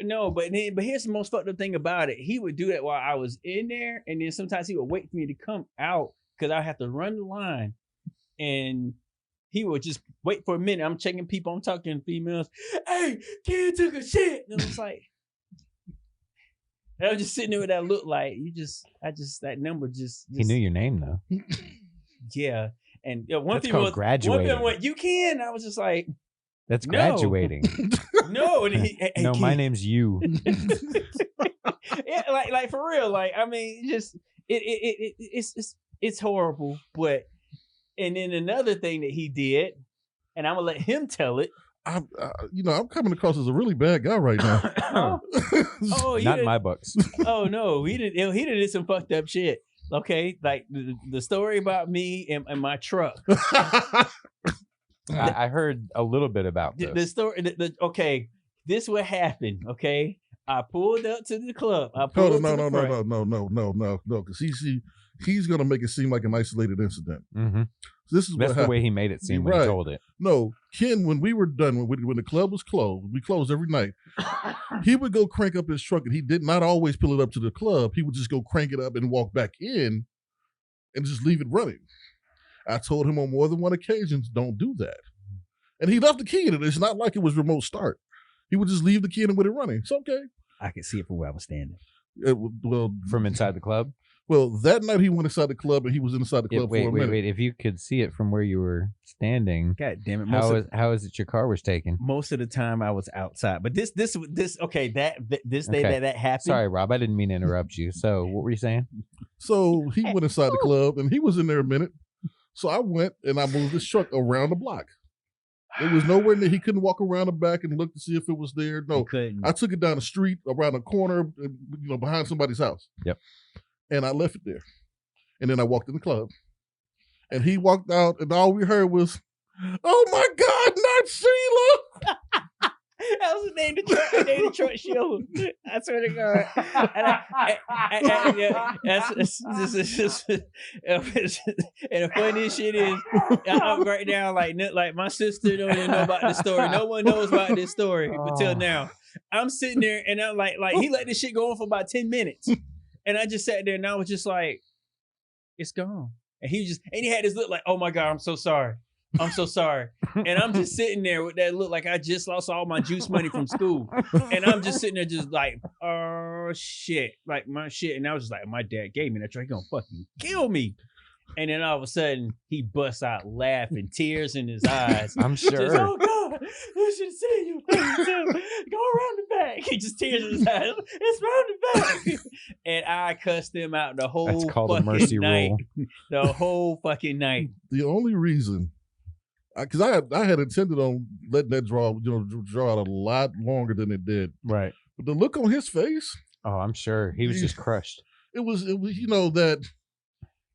No, but here's the most fucked up thing about it. He would do that while I was in there, and then sometimes he would wait for me to come out because I have to run the line, and he would just wait for a minute. I'm checking people. I'm talking to females. Hey, Ken took a shit, and I was like. I was just sitting there with that look like that number just he knew your name though. Yeah, and one that's people called graduating. One people went, you can. I was just like, that's graduating. No, and no, my name's you. Yeah, like for real. Like I mean, just it's horrible. But and then another thing that he did, and I'm gonna let him tell it. I'm coming across as a really bad guy right now. Not in my books. Oh no, he did some fucked up shit. Okay, like the story about me and my truck. I heard a little bit about this. The story. Okay, this what happened. Okay, I pulled up to the club. No, because he's gonna make it seem like an isolated incident. This is that's the way he made it seem when he told it. No, Ken, when we were done, when the club was closed, we closed every night. He would go crank up his truck, and he did not always pull it up to the club. He would just go crank it up and walk back in, and just leave it running. I told him on more than one occasion, don't do that. And he left the key in it. It's not like it was remote start. He would just leave the key in it with it running. It's okay. I could see it from where I was standing. Well, from inside the club. Well, that night he went inside the club, and he was inside the club for a minute. Wait! If you could see it from where you were standing, God damn it! How is it your car was taken? Most of the time I was outside, but this okay. This day that happened. Sorry, Rob, I didn't mean to interrupt you. So what were you saying? So he went inside the club, and he was in there a minute. So I went and I moved his truck around the block. It was nowhere near. He couldn't walk around the back and look to see if it was there. No, couldn't. I took it down the street, around the corner, behind somebody's house. Yep. And I left it there. And then I walked in the club. And he walked out, and all we heard was, "Oh my God, not Sheila!" That was the name of the Detroit show. I swear to God. And the funniest shit is, I'm right now, like my sister don't even know about this story. No one knows about this story until now. I'm sitting there, and I'm like he let this shit go on for about 10 minutes. And I just sat there, and I was just like, it's gone. And he had this look like, oh my God, I'm so sorry. I'm so sorry. And I'm just sitting there with that look like I just lost all my juice money from school. And I'm just sitting there just like, oh shit. Like my shit. And I was just like, my dad gave me that drink. He's gonna fucking kill me. And then all of a sudden he busts out laughing, tears in his eyes. I'm sure. Just, oh God, I should have seen you. Go around the back. He just tears in his eyes. It's around the back. And I cussed him out the whole That's called fucking a mercy night. rule. The whole fucking night. The only reason, because I had intended on letting that draw out a lot longer than it did. Right. But the look on his face. Oh, I'm sure he was just crushed. It was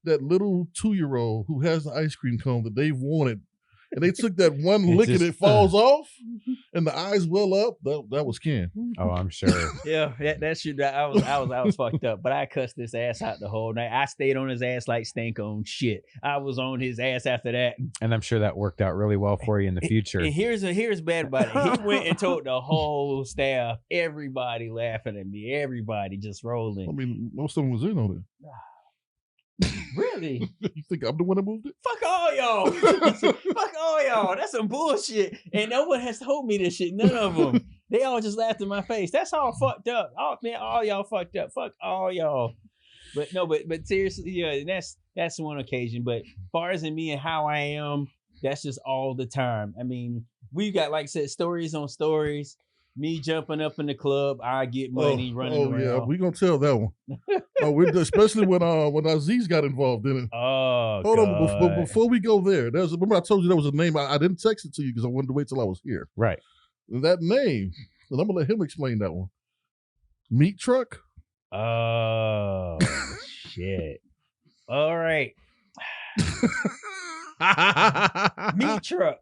that little 2-year-old who has the ice cream cone that they've wanted, and they took that one lick and it falls off, and the eyes well up. That was Ken. Oh, I'm sure. Yeah, that shit. I was fucked up, but I cussed his ass out the whole night. I stayed on his ass like stank on shit. I was on his ass after that, and I'm sure that worked out really well for you in the future. And here's bad about it. He went and told the whole staff, everybody laughing at me, everybody just rolling. I mean, most of them was in on it. Really? You think I'm the one that moved it? Fuck all y'all. Fuck all y'all. That's some bullshit. And no one has told me this shit. None of them. They all just laughed in my face. That's all fucked up. All y'all fucked up. Fuck all y'all. But no, but seriously, yeah, that's one occasion. But as far as in me and how I am, that's just all the time. I mean, we've got, like I said, stories on stories. Me jumping up in the club, I get money running around. Yeah, we gonna tell that one. Especially when Aziz got involved in it. Oh, hold God. on, before we go there, remember I told you there was a name. I didn't text it to you because I wanted to wait till I was here. Right. And that name, and I'm gonna let him explain that one. Meat Truck. Oh shit! All right. Meat Truck.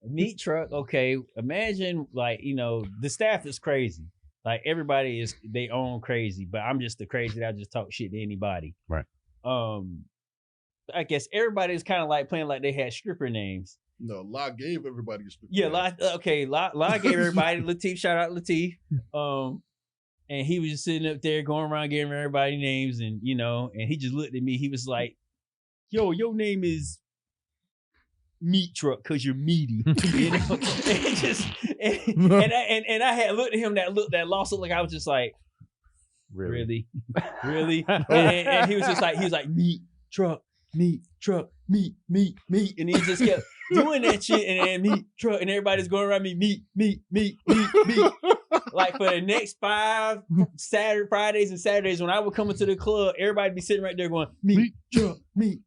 Meat Truck, okay. Imagine, like, the staff is crazy. Like, everybody is their own crazy, but I'm just the crazy that I just talk shit to anybody. Right. I guess everybody is kind of like playing like they had stripper names. No, La gave everybody a stripper name. Yeah, La gave everybody. Latif, shout out Latif. And he was just sitting up there going around giving everybody names, and and he just looked at me. He was like, "Yo, your name is Meat Truck because you're meaty," and I had looked at him that lost look like I was just like, really, and he was like meat truck, meat, meat, and he just kept doing that shit, and then meat truck, and everybody's going around me, meat. Like for the next 5 Fridays and Saturdays, when I would come into the club, everybody be sitting right there going, meat truck, meat,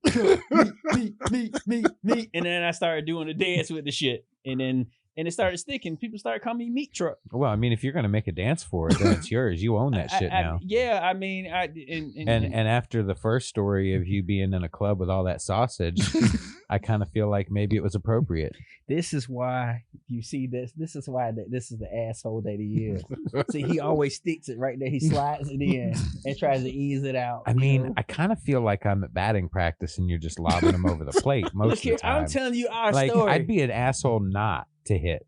and then I started doing the dance with the shit, and it started sticking. People started calling me Meat Truck. Well, I mean, if you're gonna make a dance for it, then it's yours. You own that shit now. Yeah, I mean, and after the first story of you being in a club with all that sausage, I kind of feel like maybe it was appropriate. This is why you see this. This is why this is the asshole that he is. See, he always sticks it right there. He slides it in and tries to ease it out. I mean, I kind of feel like I'm at batting practice and you're just lobbing them over the plate most of the time. I'm telling you our like, story. I'd be an asshole not to hit.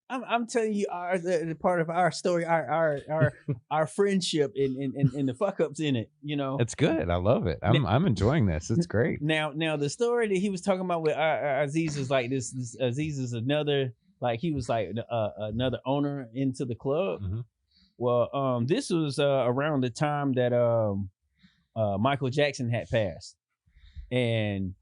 I'm telling you the part of our story, our friendship and the fuck ups in it. It's good. I love it. I'm enjoying this. It's great. Now the story that he was talking about with Aziz is like this. Aziz is another, like, he was like another owner into the club. Mm-hmm. Well, this was around the time that Michael Jackson had passed, and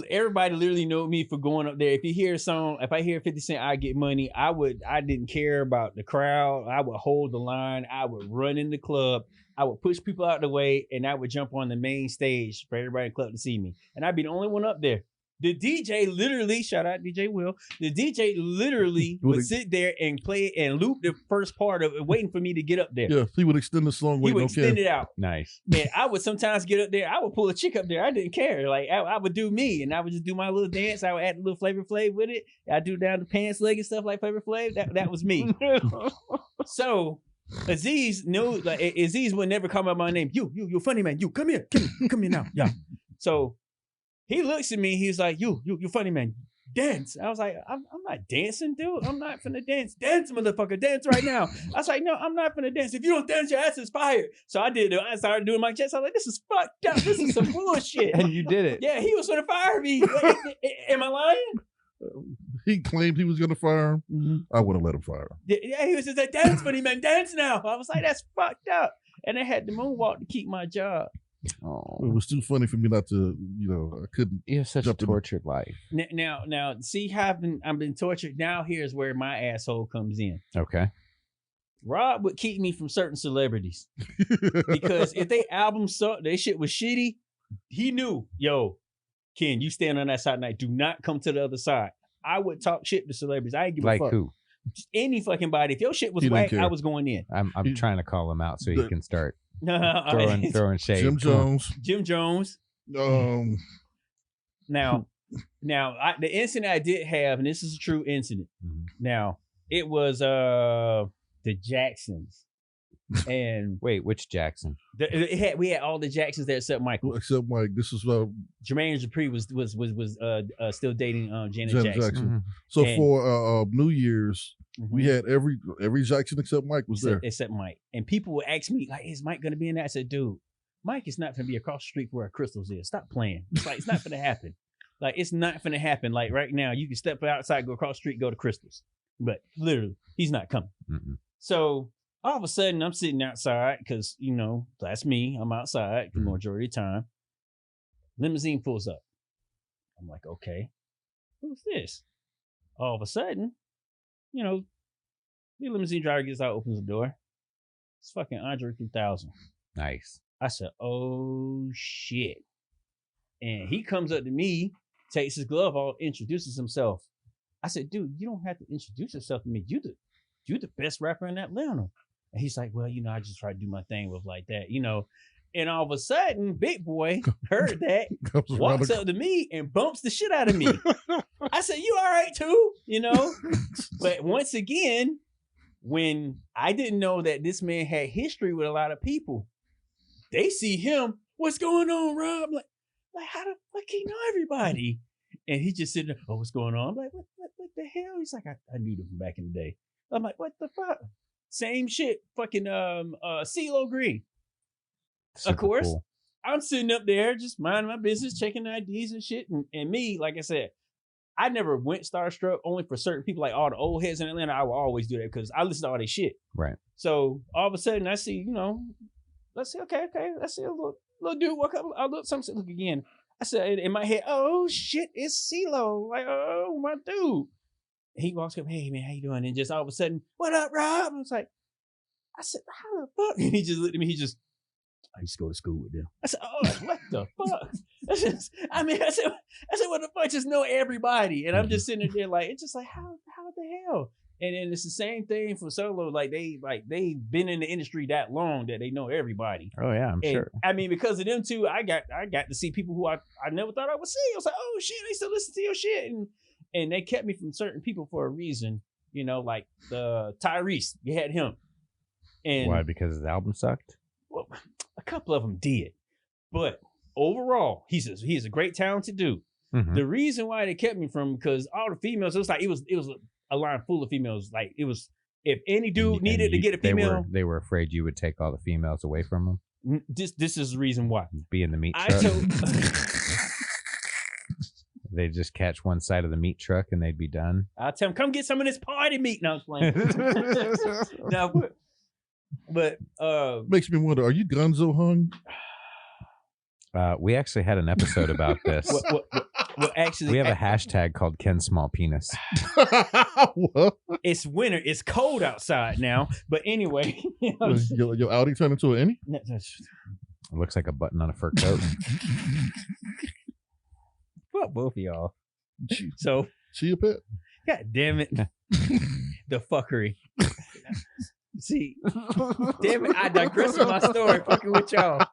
everybody literally know me for going up there. If you hear a song, if I hear 50 Cent, I get money. I didn't care about the crowd. I would hold the line. I would run in the club. I would push people out the way, and I would jump on the main stage for everybody in the club to see me. And I'd be the only one up there. The DJ literally, shout out DJ Will. The DJ literally would sit there and play and loop the first part of it, waiting for me to get up there. Yeah, he would extend the song. He would extend it out. Nice. And I would sometimes get up there. I would pull a chick up there. I didn't care. Like I would do me, and I would just do my little dance. I would add a little Flavor Flav with it. I do down the pants leg and stuff like Flavor Flav. That was me. So Aziz knew. Like Aziz would never call out my name. You funny man. You come here now. Yeah. So. He looks at me. He's like, you funny man. Dance. I was like, I'm not dancing, dude. I'm not finna dance. Dance, motherfucker. Dance right now. I was like, no, I'm not finna dance. If you don't dance, your ass is fired. So I did it. I started doing my chest. I was like, this is fucked up. This is some bullshit. And you did it. Yeah, he was gonna fire me. Am I lying? He claimed he was gonna fire him. Mm-hmm. I wouldn't let him fire him. Yeah, he was just like, dance, funny man. Dance now. I was like, that's fucked up. And I had to moonwalk to keep my job. Oh, It was too funny for me not to, I couldn't. you have such a tortured life. Now, see how I've been tortured. Now here's where my asshole comes in. Okay. Rob would keep me from certain celebrities because if they album sucked, their shit was shitty. He knew, yo, Ken, you stand on that side tonight. Do not come to the other side. I would talk shit to celebrities. I ain't give a fuck. Like who? Just any fucking body. If your shit was whack, I was going in. I'm trying to call him out so he can start throwing shade. Jim Jones. Jim Jones. Now, the incident I did have, and this is a true incident. Mm-hmm. Now, it was the Jacksons. And wait, which Jackson? We had all the Jacksons there except Michael. Except Mike. This is Jermaine Dupri was still dating Janet Jackson. Mm-hmm. So for New Year's, mm-hmm. we had every Jackson except Mike was there. Except Mike. And people would ask me, like, is Mike gonna be in that? I said, dude, Mike is not gonna be across the street where Crystals is. Stop playing. It's like it's not gonna happen. Like it's not gonna happen. Like right now, you can step outside, go across the street, go to Crystals. But literally, he's not coming. Mm-mm. So all of a sudden, I'm sitting outside because, that's me. I'm outside the majority of the time. Limousine pulls up. I'm like, okay, who's this? All of a sudden, the limousine driver gets out, opens the door. It's fucking Andre 3000. Nice. I said, oh, shit. And he comes up to me, takes his glove off, introduces himself. I said, dude, you don't have to introduce yourself to me. You the best rapper in Atlanta. And he's like, well, I just try to do my thing with like that, And all of a sudden, Big Boy heard that, walks up to me and bumps the shit out of me. I said, you all right too, But once again, when I didn't know that this man had history with a lot of people, they see him, what's going on, Rob? Like how the fuck he know everybody? And he just sitting there, oh, what's going on? I'm like, what the hell? He's like, I knew them from back in the day. I'm like, what the fuck? Same shit, fucking CeeLo Green. Super of course, cool. I'm sitting up there just minding my business, checking IDs and shit. And me, like I said, I never went starstruck only for certain people, like all the old heads in Atlanta. I will always do that because I listen to all their shit. Right. So all of a sudden I see, let's see, okay, let's see a little dude walk up. I look again. I said in my head, oh shit, it's CeeLo. Like, oh my dude. He walks up, hey man, how you doing? And just all of a sudden, what up, Rob? I said, how the fuck? And he just looked at me. I used to go to school with them. I said, oh, what the fuck? I said, what the fuck? Just know everybody. And I'm just sitting there like, it's just like, how the hell? And then it's the same thing for Solo. Like they've been in the industry that long that they know everybody. Oh yeah, I'm sure. I mean, because of them two, I got to see people who I never thought I would see. I was like, oh shit, they still listen to your shit. And they kept me from certain people for a reason, like the Tyrese. You had him. And why? Because his album sucked? Well, a couple of them did. But overall, he's a great talented dude. Mm-hmm. The reason why they kept me from, because all the females, it was like it was a line full of females. Like it was, if any dude needed to get a female, they were afraid you would take all the females away from them. This is the reason why. Be in the meat truck. They just catch one side of the meat truck and they'd be done. I'll tell them, come get some of this party meat. No, I'm playing. No, but makes me wonder, are you Gonzo hung? We actually had an episode about this. Well, actually, we have a hashtag called Ken Small Penis. It's winter. It's cold outside now. But anyway, your Audi turned into an any? It looks like a button on a fur coat. Fuck both of y'all. She So, a pet? God damn it. The fuckery. See, damn it, I digress in my story fucking with y'all.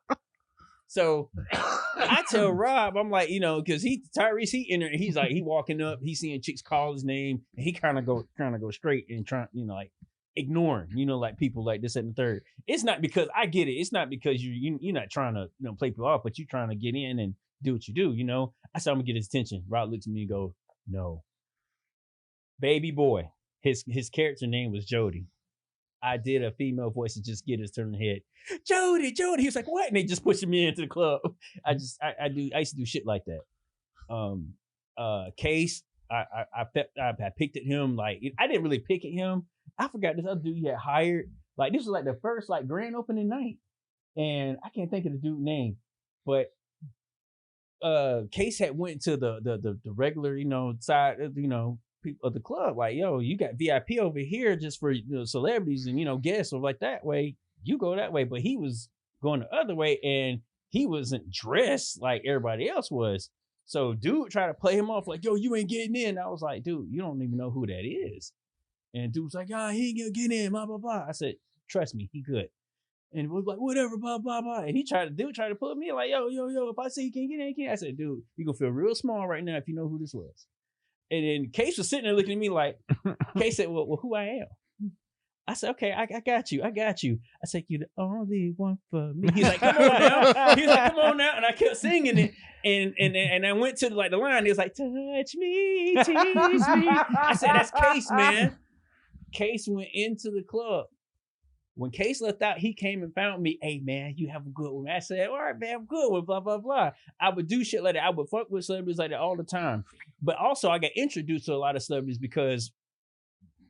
So I tell Rob, I'm like, because Tyrese, he's like, he walking up, he's seeing chicks call his name, and he kind of go straight and trying, like ignoring, like people like this and the third. It's not because I get it. It's not because you're not trying to play people off, but you're trying to get in and do what you do. I said I'm gonna get his attention. Rob looks at me and go, no, baby boy. His character name was Jody. I did a female voice to just get his turn head. Jody. He was like, what? And they just pushing me into the club. I used to do shit like that. Case, I picked at him. Like, I didn't really pick at him. I forgot this other dude he had hired. Like, this was like the first like grand opening night. And I can't think of the dude's name. But Case had went to the regular, side of, people of the club, like, yo, you got VIP over here just for celebrities and guests, or like that way you go that way. But he was going the other way, and he wasn't dressed like everybody else was. So dude tried to play him off like, yo, you ain't getting in. I was like, dude, you don't even know who that is. And dude was like, ah, he ain't gonna get in, blah blah blah. I said, trust me, he good. And it was like, whatever, blah blah blah. And dude tried to pull me like, yo, if I say you can't get in, you can't. I said, dude, you gonna feel real small right now if you know who this was. And then Case was sitting there looking at me like, Case said, well, who I am. I said, okay, I got you. I said, you're the only one for me. He's like, come on now. He's like, come on now. And I kept singing it. And I went to the line. He was like, touch me, tease me. I said, that's Case, man. Case went into the club. When Case left out, he came and found me. Hey, man, you have a good one. I said, all right, man, I'm good one, blah, blah, blah. I would do shit like that. I would fuck with celebrities like that all the time. But also, I got introduced to a lot of celebrities because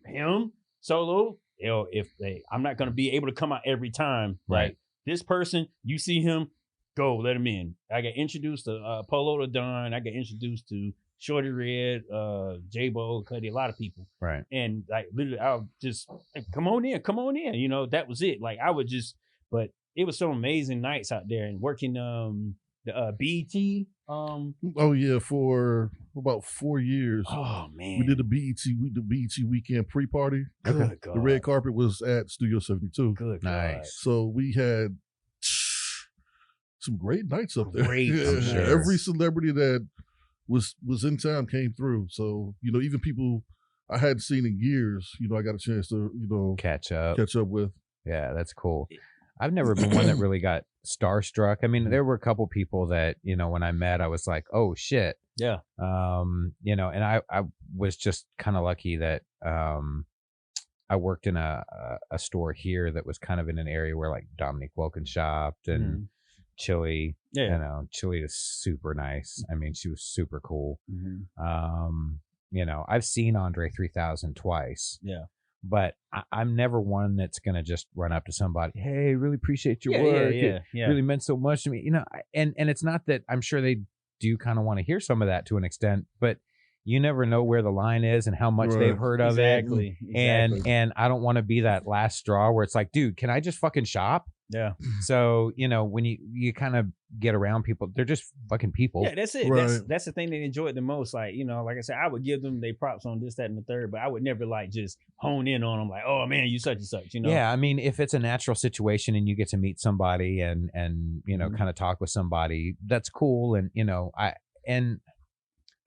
him, Solo, I'm not going to be able to come out every time. Right. Like, this person, you see him, go, let him in. I got introduced to Polo the Don. I got introduced to Shorty Red, J-Bo, Cuddy, a lot of people. Right. And like literally I'll just come on in. That was it. Like I would just, but it was some amazing nights out there and working the BET. Oh yeah, for about 4 years. Oh man. We did the BET weekend pre-party. Good God. The red carpet was at Studio 72. Good nice. God. So we had some great nights up there. Great, yeah, sure. Every celebrity that was in town came through. So, even people I hadn't seen in years, I got a chance to, catch up with. Yeah, that's cool. I've never been one that really got starstruck. I mean, there were a couple people that, when I met, I was like, oh shit. Yeah. And I was just kind of lucky that I worked in a store here that was kind of in an area where like Dominique Wilkins shopped and Chili. Yeah. Chili is super nice. I mean, she was super cool. I've seen Andre 3000 twice. Yeah. But I'm never one that's going to just run up to somebody, hey, really appreciate your work. It really meant so much to me. And it's not that I'm sure they do kind of want to hear some of that to an extent, but you never know where the line is and how much they've heard of it. And I don't want to be that last straw where it's like, dude, can I just fucking shop? Yeah. So, when you kind of get around people, they're just fucking people. Yeah, that's it. Right. That's the thing they enjoy the most. Like, like I said, I would give them their props on this, that, and the third, but I would never like just hone in on them like, oh man, you such and such, Yeah, I mean, if it's a natural situation and you get to meet somebody and kind of talk with somebody, that's cool. And,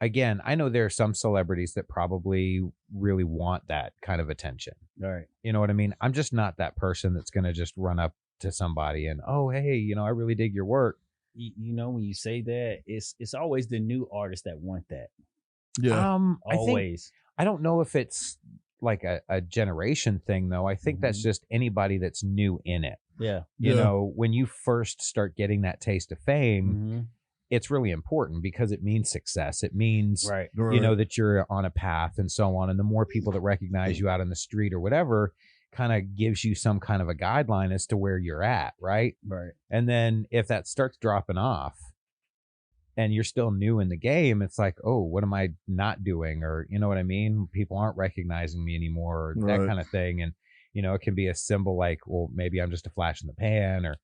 again, I know there are some celebrities that probably really want that kind of attention. Right. You know what I mean? I'm just not that person that's going to just run up to somebody and, oh, hey, I really dig your work. When you say that, it's always the new artists that want that. Yeah. Always. I don't know if it's like a generation thing though. I think that's just anybody that's new in it. Yeah. When you first start getting that taste of fame, it's really important because it means success. It means, that you're on a path and so on. And the more people that recognize you out in the street or whatever kind of gives you some kind of a guideline as to where you're at. Right. And then if that starts dropping off and you're still new in the game, it's like, oh, what am I not doing? Or, you know what I mean? People aren't recognizing me anymore, or that kind of thing. And, it can be a symbol like, well, maybe I'm just a flash in the pan or,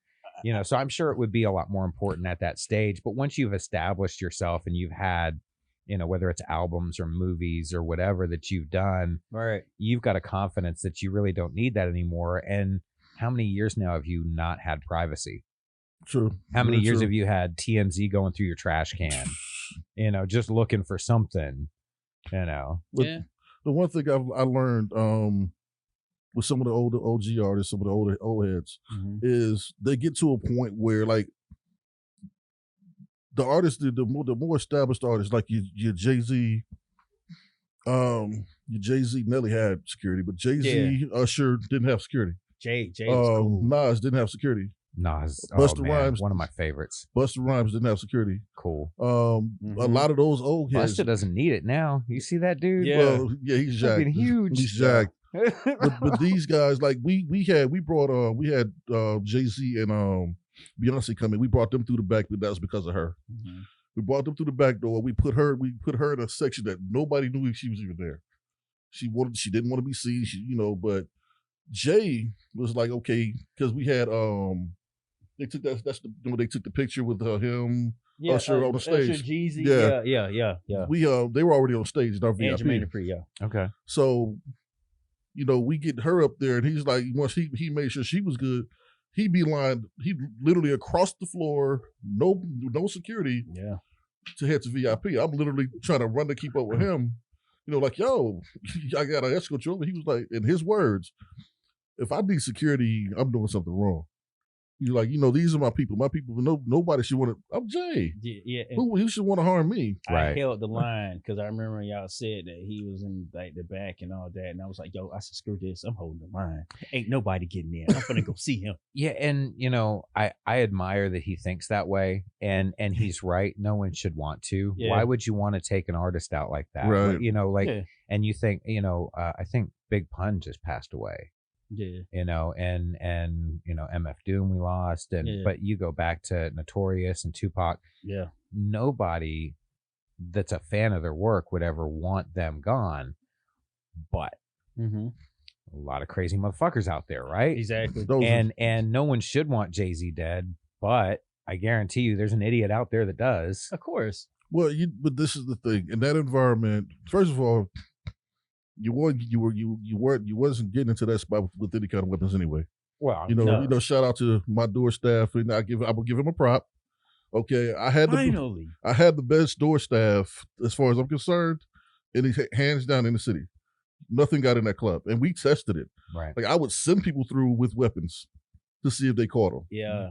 so I'm sure it would be a lot more important at that stage. But once you've established yourself and you've had, you know, whether it's albums or movies or whatever that you've done, Right. you've got a confidence that you really don't need that anymore. And how many years now have you not had privacy? True. How many Very years true. have you had TMZ going through your trash can, you know, just looking for something, you know? But Yeah. the one thing I learned with some of the older OG artists, some of the older old heads, is they get to a point where like the artists, the more established artists, like your Jay-Z, your Jay-Z, Nelly had security, but Jay-Z, Usher didn't have security. Jay was cool. Nas didn't have security. Nas, Busta man, Rhymes, one of my favorites. Busta Rhymes didn't have security. Cool. A lot of those old heads. Busta doesn't need it now. You see that dude? Yeah. Well, yeah, he's jacked. Fucking huge. He's jacked. but these guys, like we had Jay-Z and Beyonce come in. We brought them through the back, but that was because of her. We brought them through the back door. We put her in a section that nobody knew she was even there. She didn't want to be seen. But Jay was like, okay, because we had they took when they took the picture with him, Usher on the stage. Usher, Jeezy, yeah. We they were already on stage in our VIP. And Jermaine Dupri, yeah. Okay. So, we get her up there, and he's like, once he made sure she was good, he'd be lying. He literally across the floor, no security, to head to VIP. I'm literally trying to run to keep up with him. Like, yo, I gotta escort you over. He was like, in his words, if I need security, I'm doing something wrong. He's like, these are my people. My people. Nobody should want to. I'm Jay. Yeah. Who should want to harm me? I held the line because I remember y'all said that he was in like the back and all that, and I was like, yo, I said, screw this. I'm holding the line. Ain't nobody getting in. I'm gonna go see him. Yeah, and I admire that he thinks that way, and he's right. No one should want to. Yeah. Why would you want to take an artist out like that? Right. And you think, I think Big Pun just passed away. Yeah. And MF Doom we lost, but you go back to Notorious and Tupac. Yeah. Nobody that's a fan of their work would ever want them gone, but a lot of crazy motherfuckers out there, right? Exactly. And no one should want Jay-Z dead, but I guarantee you there's an idiot out there that does. Of course. Well, but this is the thing. In that environment, first of all, you wasn't getting into that spot with any kind of weapons anyway. Well, shout out to my door staff, and I will give him a prop. Okay, I had the best door staff as far as I'm concerned, and hands down in the city. Nothing got in that club, and we tested it. Right. Like I would send people through with weapons to see if they caught them. Yeah.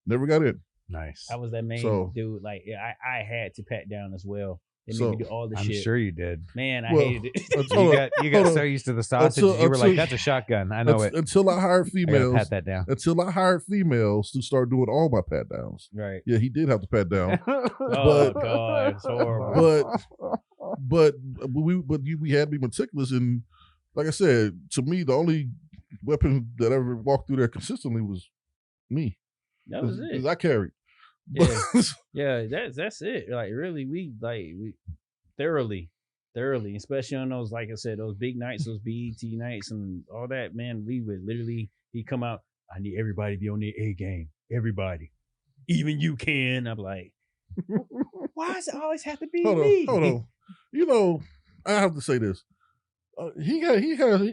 Never got in. Nice. I was that main dude. Like I had to pat down as well. They made me do all the shit. I'm sure you did. Man, I hated it. You got so used to the sausage. You were like, that's a shotgun. I know it. Until I hired females. Pat that down. Until I hired females to start doing all my pat downs. Right. Yeah, he did have to pat down. Oh God, it's horrible. But we had to be meticulous, and like I said, to me, the only weapon that ever walked through there consistently was me. That was it. Because I carried. Yeah, that's it. Like really, we thoroughly, especially on those, like I said, those big nights, those BET nights and all that, man, we would literally, he'd come out, I need everybody to be on their A game. Everybody. Even you can. I'm like, why does it always have to be me? Hold on. I have to say this. He has,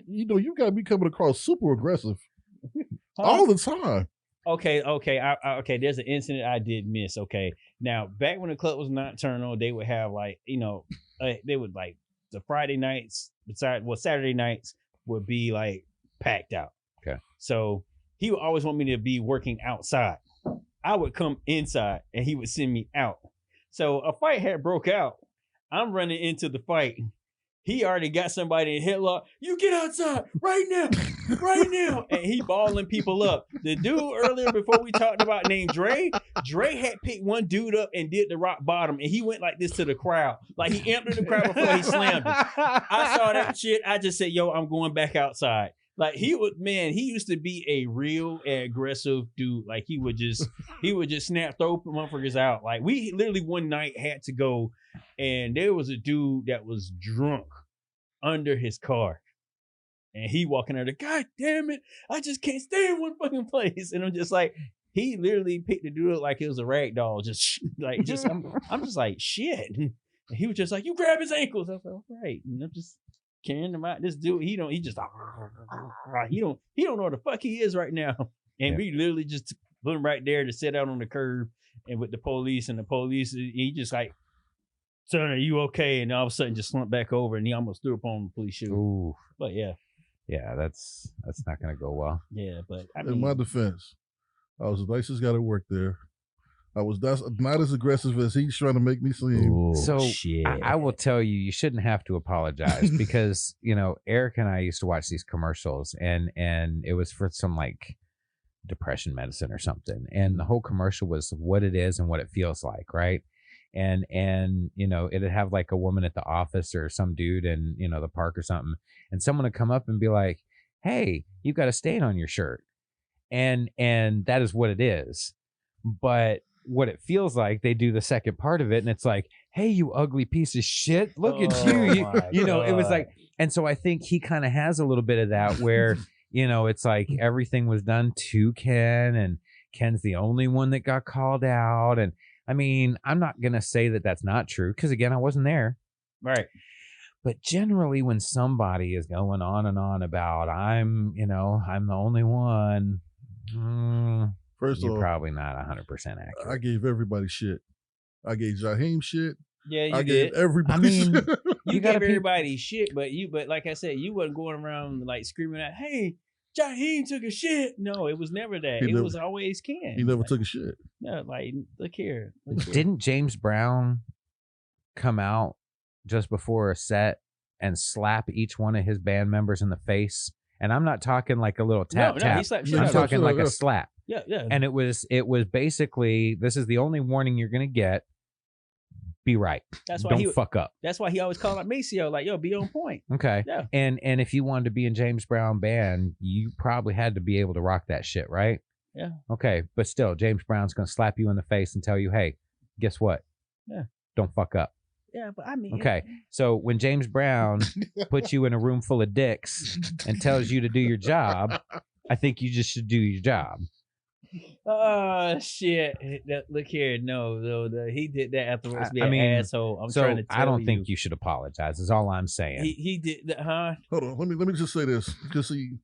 you got to be coming across super aggressive all the time. Okay. Okay. There's an incident I did miss. Okay. Now, back when the club was nocturnal, they would have like, they would like the Friday nights, Saturday nights would be like packed out. Okay. So he would always want me to be working outside. I would come inside and he would send me out. So a fight had broke out. I'm running into the fight. He already got somebody in headlock. You get outside right now. And he balling people up. The dude earlier before we talked about named Dre had picked one dude up and did the rock bottom. And he went like this to the crowd. Like he emptied the crowd before he slammed it. I saw that shit. I just said, yo, I'm going back outside. Like he used to be a real aggressive dude. Like he would just throw motherfuckers out. Like we literally one night had to go and there was a dude that was drunk under his car. And he walking out, God damn it, I just can't stay in one fucking place. And I'm just like, he literally picked the dude up like it was a rag doll. I'm just like, shit. And he was just like, you grab his ankles. I was like, all right. And I'm just carrying him out. This dude, he don't know what the fuck he is right now. And we literally just put him right there to sit out on the curb and with the police, and the police, he just like, son, are you okay? And all of a sudden just slumped back over and he almost threw up on the police shoe. Ooh. But yeah. Yeah, that's not gonna go well. Yeah, but I mean, in my defense, I was the nicest guy that worked there. I was not as aggressive as he's trying to make me seem. Ooh, so shit. I will tell you, you shouldn't have to apologize because Eric and I used to watch these commercials, and it was for some like depression medicine or something, and the whole commercial was what it is and what it feels like, right? And it'd have like a woman at the office or some dude in the park or something, and someone would come up and be like, hey, you've got a stain on your shirt, and that is what it is. But what it feels like, they do the second part of it, and it's like, hey, you ugly piece of shit, look at you. It was like, and so I think he kind of has a little bit of that where it's like everything was done to Ken, and Ken's the only one that got called out. And I mean, I'm not gonna say that that's not true, because again, I wasn't there, right? But generally, when somebody is going on and on about I'm the only one, first you're of all, probably not 100% accurate. I gave everybody shit. I gave Jaheim shit. Yeah, you I did. gave everybody. I mean, shit. you gave everybody shit, but like I said, you wasn't going around like screaming out, "Hey, Jaheim took a shit." No, it was never that. It was always Ken. He never took a shit. No, like look here. Didn't James Brown come out just before a set and slap each one of his band members in the face? And I'm not talking like a little tap tap. I'm talking like a slap. Yeah. And it was basically, this is the only warning you're gonna get. Be right. That's why Don't fuck up. That's why he always called out Maceo, like, yo, be on point. Okay. Yeah. And if you wanted to be in James Brown band, you probably had to be able to rock that shit, right? Yeah. Okay. But still, James Brown's gonna slap you in the face and tell you, hey, guess what? Yeah. Don't fuck up. Yeah, but I mean, okay. So when James Brown puts you in a room full of dicks and tells you to do your job, I think you just should do your job. Oh shit! Look here, no, he did that afterwards. Be an asshole. I'm trying to tell you. I don't think you should apologize. Is all I'm saying. He did that, huh? Hold on, let me just say this, because see,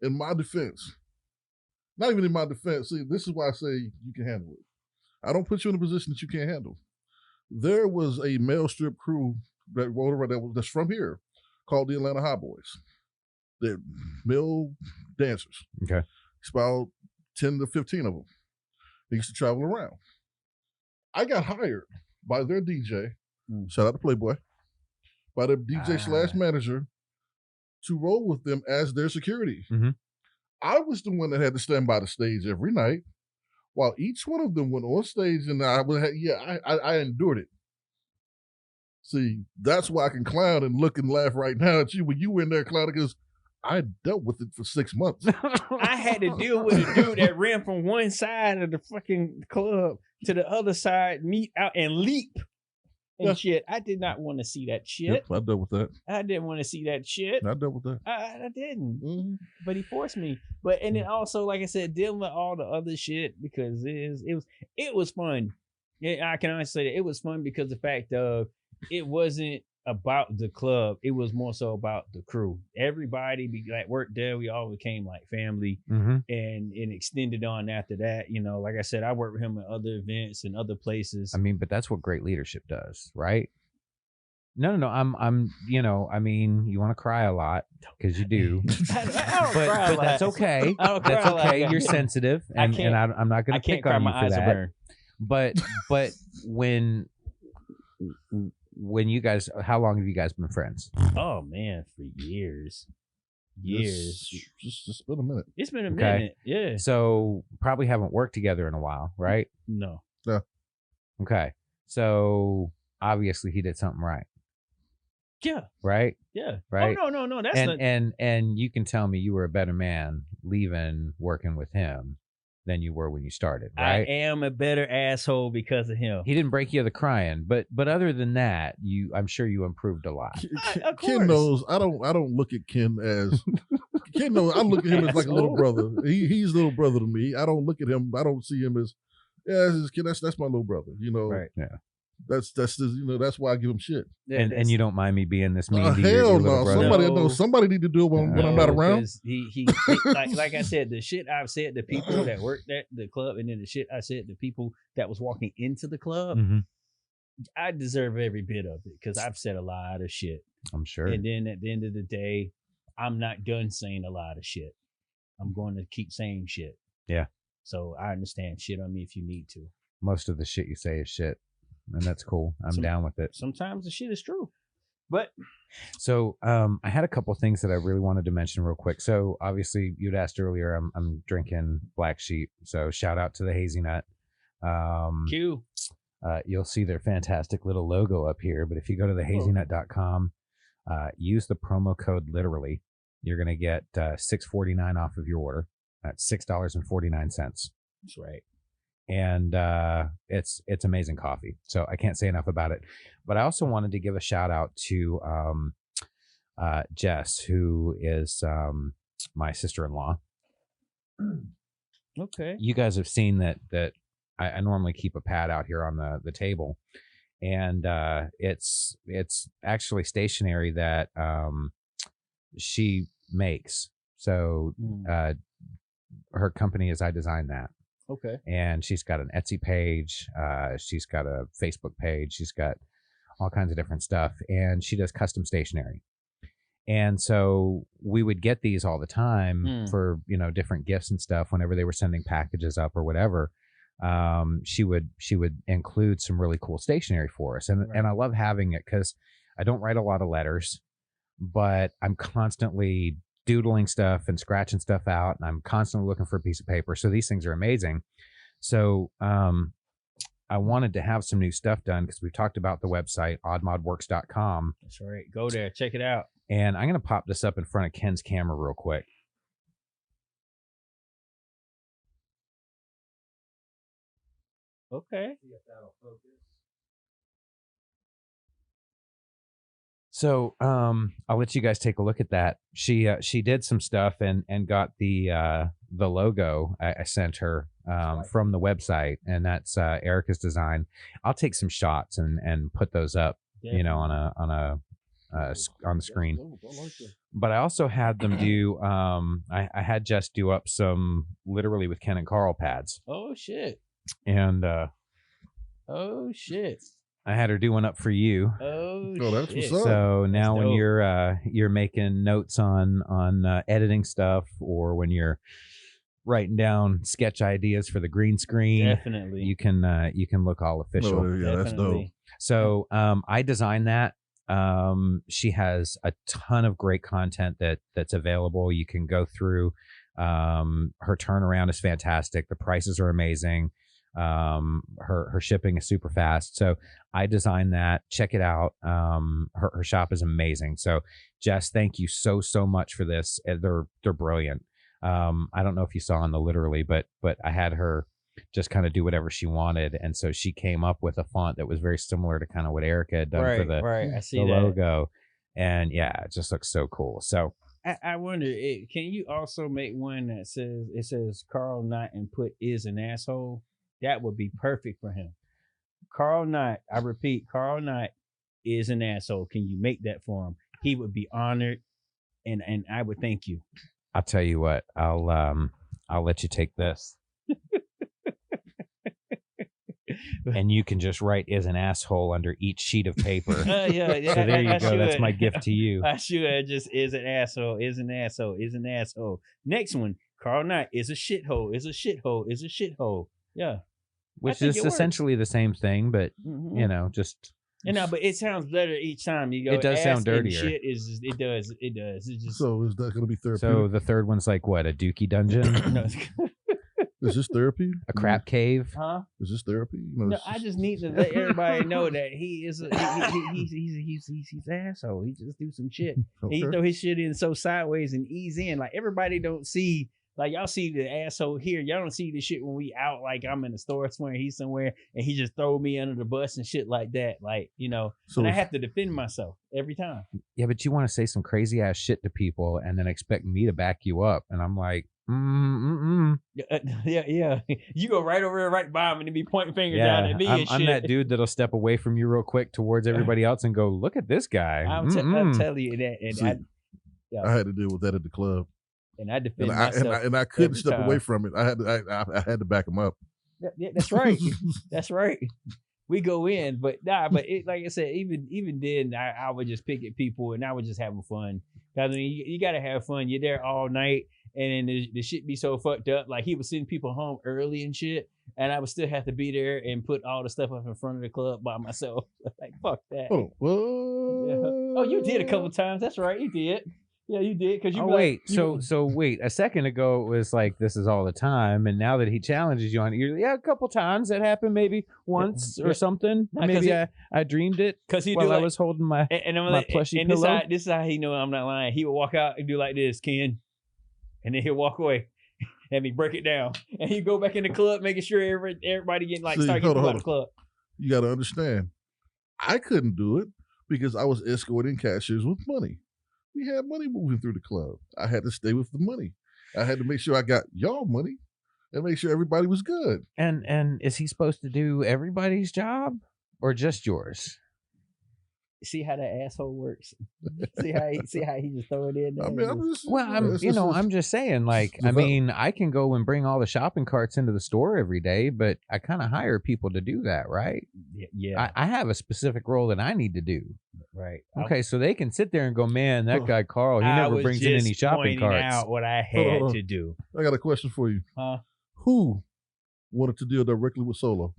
in my defense, not even in my defense. See, this is why I say you can handle it. I don't put you in a position that you can't handle. There was a male strip crew that's from here called the Atlanta Hot Boys. They're male dancers. Okay, it's about 10 to 15 of them. They used to travel around. I got hired by their DJ, shout out to Playboy, by their DJ / manager to roll with them as their security. Mm-hmm. I was the one that had to stand by the stage every night while each one of them went on stage, and I endured it. See, that's why I can clown and look and laugh right now at you when you were in there clowning, because I dealt with it for 6 months. I had to deal with a dude that ran from one side of the fucking club to the other side, meet out and leap and shit. I did not want to see that shit. Yep, I dealt with that. I didn't want to see that shit. I dealt with that. I didn't. Mm-hmm. But he forced me. And then also, like I said, dealing with all the other shit, because it was fun. Yeah, I can honestly say that it was fun because the fact of it wasn't about the club. It was more so about the crew. Everybody worked there. We all became like family, and extended on after that. Like I said, I worked with him at other events and other places. I mean, but that's what great leadership does, right? No. You want to cry a lot because you do, but that's okay. That's okay. You're sensitive, and I'm not going to pick on you for that. But when you guys, how long have you guys been friends? Oh man, for years. Just been a minute. It's been a minute. Yeah. So probably haven't worked together in a while, right? No. Okay. So obviously he did something right. Yeah. Right? Yeah. Right. Oh, no. That's and you can tell me you were a better man leaving working with him than you were when you started, right? I am a better asshole because of him. He didn't break you the crying, but other than that, I'm sure you improved a lot. Ken knows I don't look at Ken as Ken knows I look at him as like a little brother. He's a little brother to me. I don't look at him. I don't see him as this is Ken. That's my little brother. Right. Yeah. That's that's why I give him shit. Yeah, and you don't mind me being this mean to your Hell little no. brother? Somebody need to do it when I'm not around. Because he like I said, the shit I've said to people that worked at the club, and then the shit I said to people that was walking into the club, I deserve every bit of it because I've said a lot of shit. I'm sure. And then at the end of the day, I'm not done saying a lot of shit. I'm going to keep saying shit. Yeah. So I understand. Shit on me if you need to. Most of the shit you say is shit, and that's cool. I'm down with it. Sometimes the shit is true. But so I had a couple things that I really wanted to mention real quick. So obviously you'd asked earlier, I'm drinking Black Sheep. So shout out to the Hazie Nut. Q. You'll see their fantastic little logo up here. But if you go to the hazienut.com, use the promo code literally, you're going to get $6.49 off of your order. That's $6.49. That's right. And it's amazing coffee. So I can't say enough about it. But I also wanted to give a shout out to Jess, who is my sister-in-law. Okay. You guys have seen that I normally keep a pad out here on the table, and it's actually stationery that she makes. So her company is iDESIGNTHAT. Okay. And she's got an Etsy page. She's got a Facebook page. She's got all kinds of different stuff, and she does custom stationery. And so we would get these all the time for, different gifts and stuff whenever they were sending packages up or whatever. She would include some really cool stationery for us. And I love having it because I don't write a lot of letters, but I'm constantly doodling stuff and scratching stuff out, and I'm constantly looking for a piece of paper. So these things are amazing. So I wanted to have some new stuff done because we've talked about the website, oddmodworks.com. That's right. Go there. Check it out. And I'm going to pop this up in front of Ken's camera real quick. Okay. So I'll let you guys take a look at that. She did some stuff and got the logo I sent her from the website, and that's Erica's design. I'll take some shots and put those up, on the screen. But I also had them do I had Jess do up some literally with Ken and Karl pads. Oh shit. And oh shit. I had her do one up for you. Oh, that's shit. what's up. So now when you're making notes on editing stuff, or when you're writing down sketch ideas for the green screen, definitely you can look all official. Oh, yeah, that's dope. So I designed that. She has a ton of great content that's available. You can go through. Her turnaround is fantastic. The prices are amazing. Her shipping is super fast. So I designed that. Check it out. Her shop is amazing. So Jess, thank you so much for this. They're brilliant. I don't know if you saw in the literally, but I had her just kind of do whatever she wanted, and so she came up with a font that was very similar to kind of what Erica had done for the I see the that. logo, and yeah, it just looks so cool. So I wonder, can you also make one that says Karl Knight and put is an asshole? That would be perfect for him. Karl Knight, I repeat, Karl Knight is an asshole. Can you make that for him? He would be honored, and I would thank you. I'll tell you what, I'll let you take this. And you can just write "is an asshole" under each sheet of paper. Yeah. So there you go. That's my gift to you. I should just is an asshole, is an asshole, is an asshole. Next one, Karl Knight is a shithole, is a shithole, is a shithole. Yeah. Which is essentially the same thing, but just but it sounds better each time you go. It does sound dirtier. Shit it does. It's just So is that going to be therapy? So the third one's like what, a dookie dungeon? no. Is this therapy? A crap cave? Huh? Is this therapy? No, I just need to let everybody know that he is he's an asshole. He just do some shit. Okay. He throw his shit in so sideways and ease in. Like everybody don't see. Like y'all see the asshole here. Y'all don't see the shit when we out. Like I'm in the store somewhere, he's somewhere, and he just throw me under the bus and shit like that. Like So and I have to defend myself every time. Yeah, but you want to say some crazy ass shit to people and then expect me to back you up, and I'm like, Yeah. You go right over there, right by him, and then be pointing finger down Yeah, at me I'm, and I'm shit. that dude that'll step away from you real quick towards everybody else and go, look at this guy. I'm telling you that, and See, I had to deal with that at the club, I defend myself. and I couldn't every step away time. from it. I had to back him up. Yeah, that's right. That's right. We go in, but it, like I said, even then, I would just pick at people, and I was just having fun. Because I mean, you got to have fun. You're there all night, and then the shit be so fucked up. Like he would send people home early and shit, and I would still have to be there and put all the stuff up in front of the club by myself. Like fuck that. Oh, what? Yeah. Oh, you did a couple times. That's right, you did. Yeah, you did. Because you. Oh wait, so wait. A second ago it was like this is all the time, and now that he challenges you on it, you're a couple times that happened, maybe once or something. Maybe I dreamed it because he while I was holding my my plushie pillow. This is how he know I'm not lying. He would walk out and do like this, Ken, and then he'll walk away. And me break it down, and he go back in the club, making sure everybody getting start getting out of the club. You got to understand, I couldn't do it because I was escorting cashiers with money. We had money moving through the club. I had to stay with the money. I had to make sure I got y'all money and make sure everybody was good. And is he supposed to do everybody's job or just yours? See how that asshole works. see how he just throw it in there. I mean, I'm just saying, like, I mean, I can go and bring all the shopping carts into the store every day, but I kind of hire people to do that, right? Yeah. I have a specific role that I need to do. Right. Okay, so they can sit there and go, man, that guy Karl, he never brings in any shopping carts. Out what I had to do. I got a question for you. Huh? Who wanted to deal directly with Solo?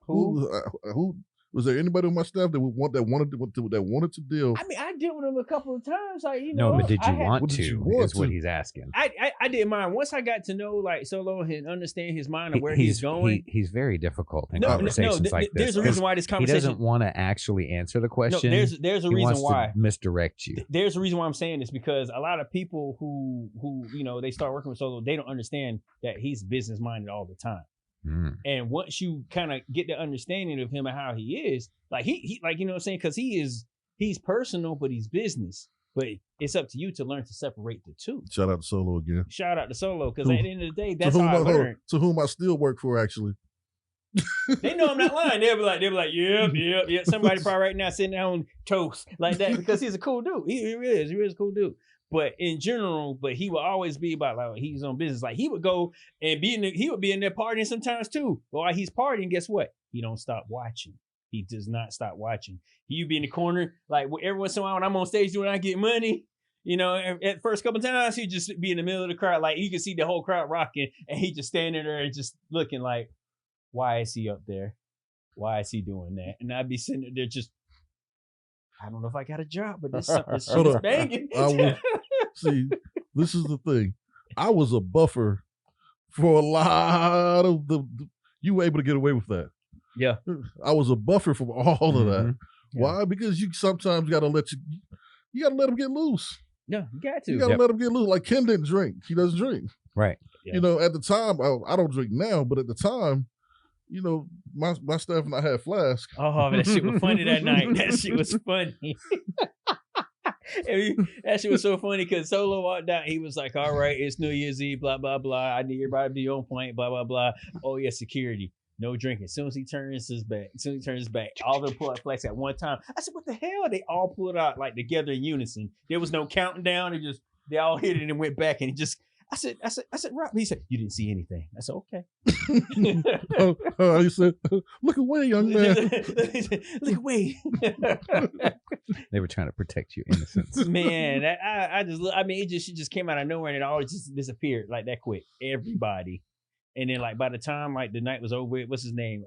Who? Was there anybody on my staff that wanted to deal? I mean, I dealt with him a couple of times, like No, but did you want to? Is what he's asking. I didn't mind once I got to know like Solo and understand his mind and where he's going. He's very difficult in conversations like this. There's a reason why this conversation. He doesn't want to actually answer the question. No, there's a reason why. To misdirect you. There's a reason why I'm saying this because a lot of people who they start working with Solo, they don't understand that he's business minded all the time. And once you kind of get the understanding of him and how he is, like he like, you know what I'm saying? Because he's personal, but he's business. But it's up to you to learn to separate the two. Shout out to Solo again. Shout out to Solo, because at the end of the day, that's how I learned. To whom I still work for, actually. They know I'm not lying. They'll be like, yep. Somebody probably right now sitting down on toast like that because he's a cool dude. He really is a cool dude. But in general, he would always be about like he's on business. Like he would go and he would be in there partying sometimes too. But while he's partying, guess what? He don't stop watching. He does not stop watching. He'd be in the corner like every once in a while when I'm on stage doing I get money. You know, at the first couple of times he'd just be in the middle of the crowd, like you can see the whole crowd rocking, and he just standing there and just looking like, why is he up there? Why is he doing that? And I'd be sitting there just, I don't know if I got a job, but this shit is banging. See, this is the thing. I was a buffer for a lot of you were able to get away with that. Yeah. I was a buffer from all of that. Yeah. Why? Because you sometimes got to let them get loose. Yeah, you got to. You got to let them get loose. Like Ken didn't drink. He doesn't drink. Right. Yeah. You know, at the time, I don't drink now, but at the time, you know, my staff and I had flasks. Oh, that shit was funny that night. That shit was funny. That shit was so funny because Solo walked out. He was like, all right, it's New Year's Eve, blah, blah, blah. I need everybody to be on point, blah, blah, blah. Oh, yeah, security. No drinking. As soon as he turns his back, all of them pull out flags at one time. I said, what the hell? They all pulled out like together in unison. There was no counting down. They all hit it and went back. And he just, I said, Rob. He said, you didn't see anything. I said, okay. He said, look away, young man. Look away. They were trying to protect your innocence. Man, it just came out of nowhere and it all just disappeared like that quick. Everybody. And then like by the time like the night was over, what's his name?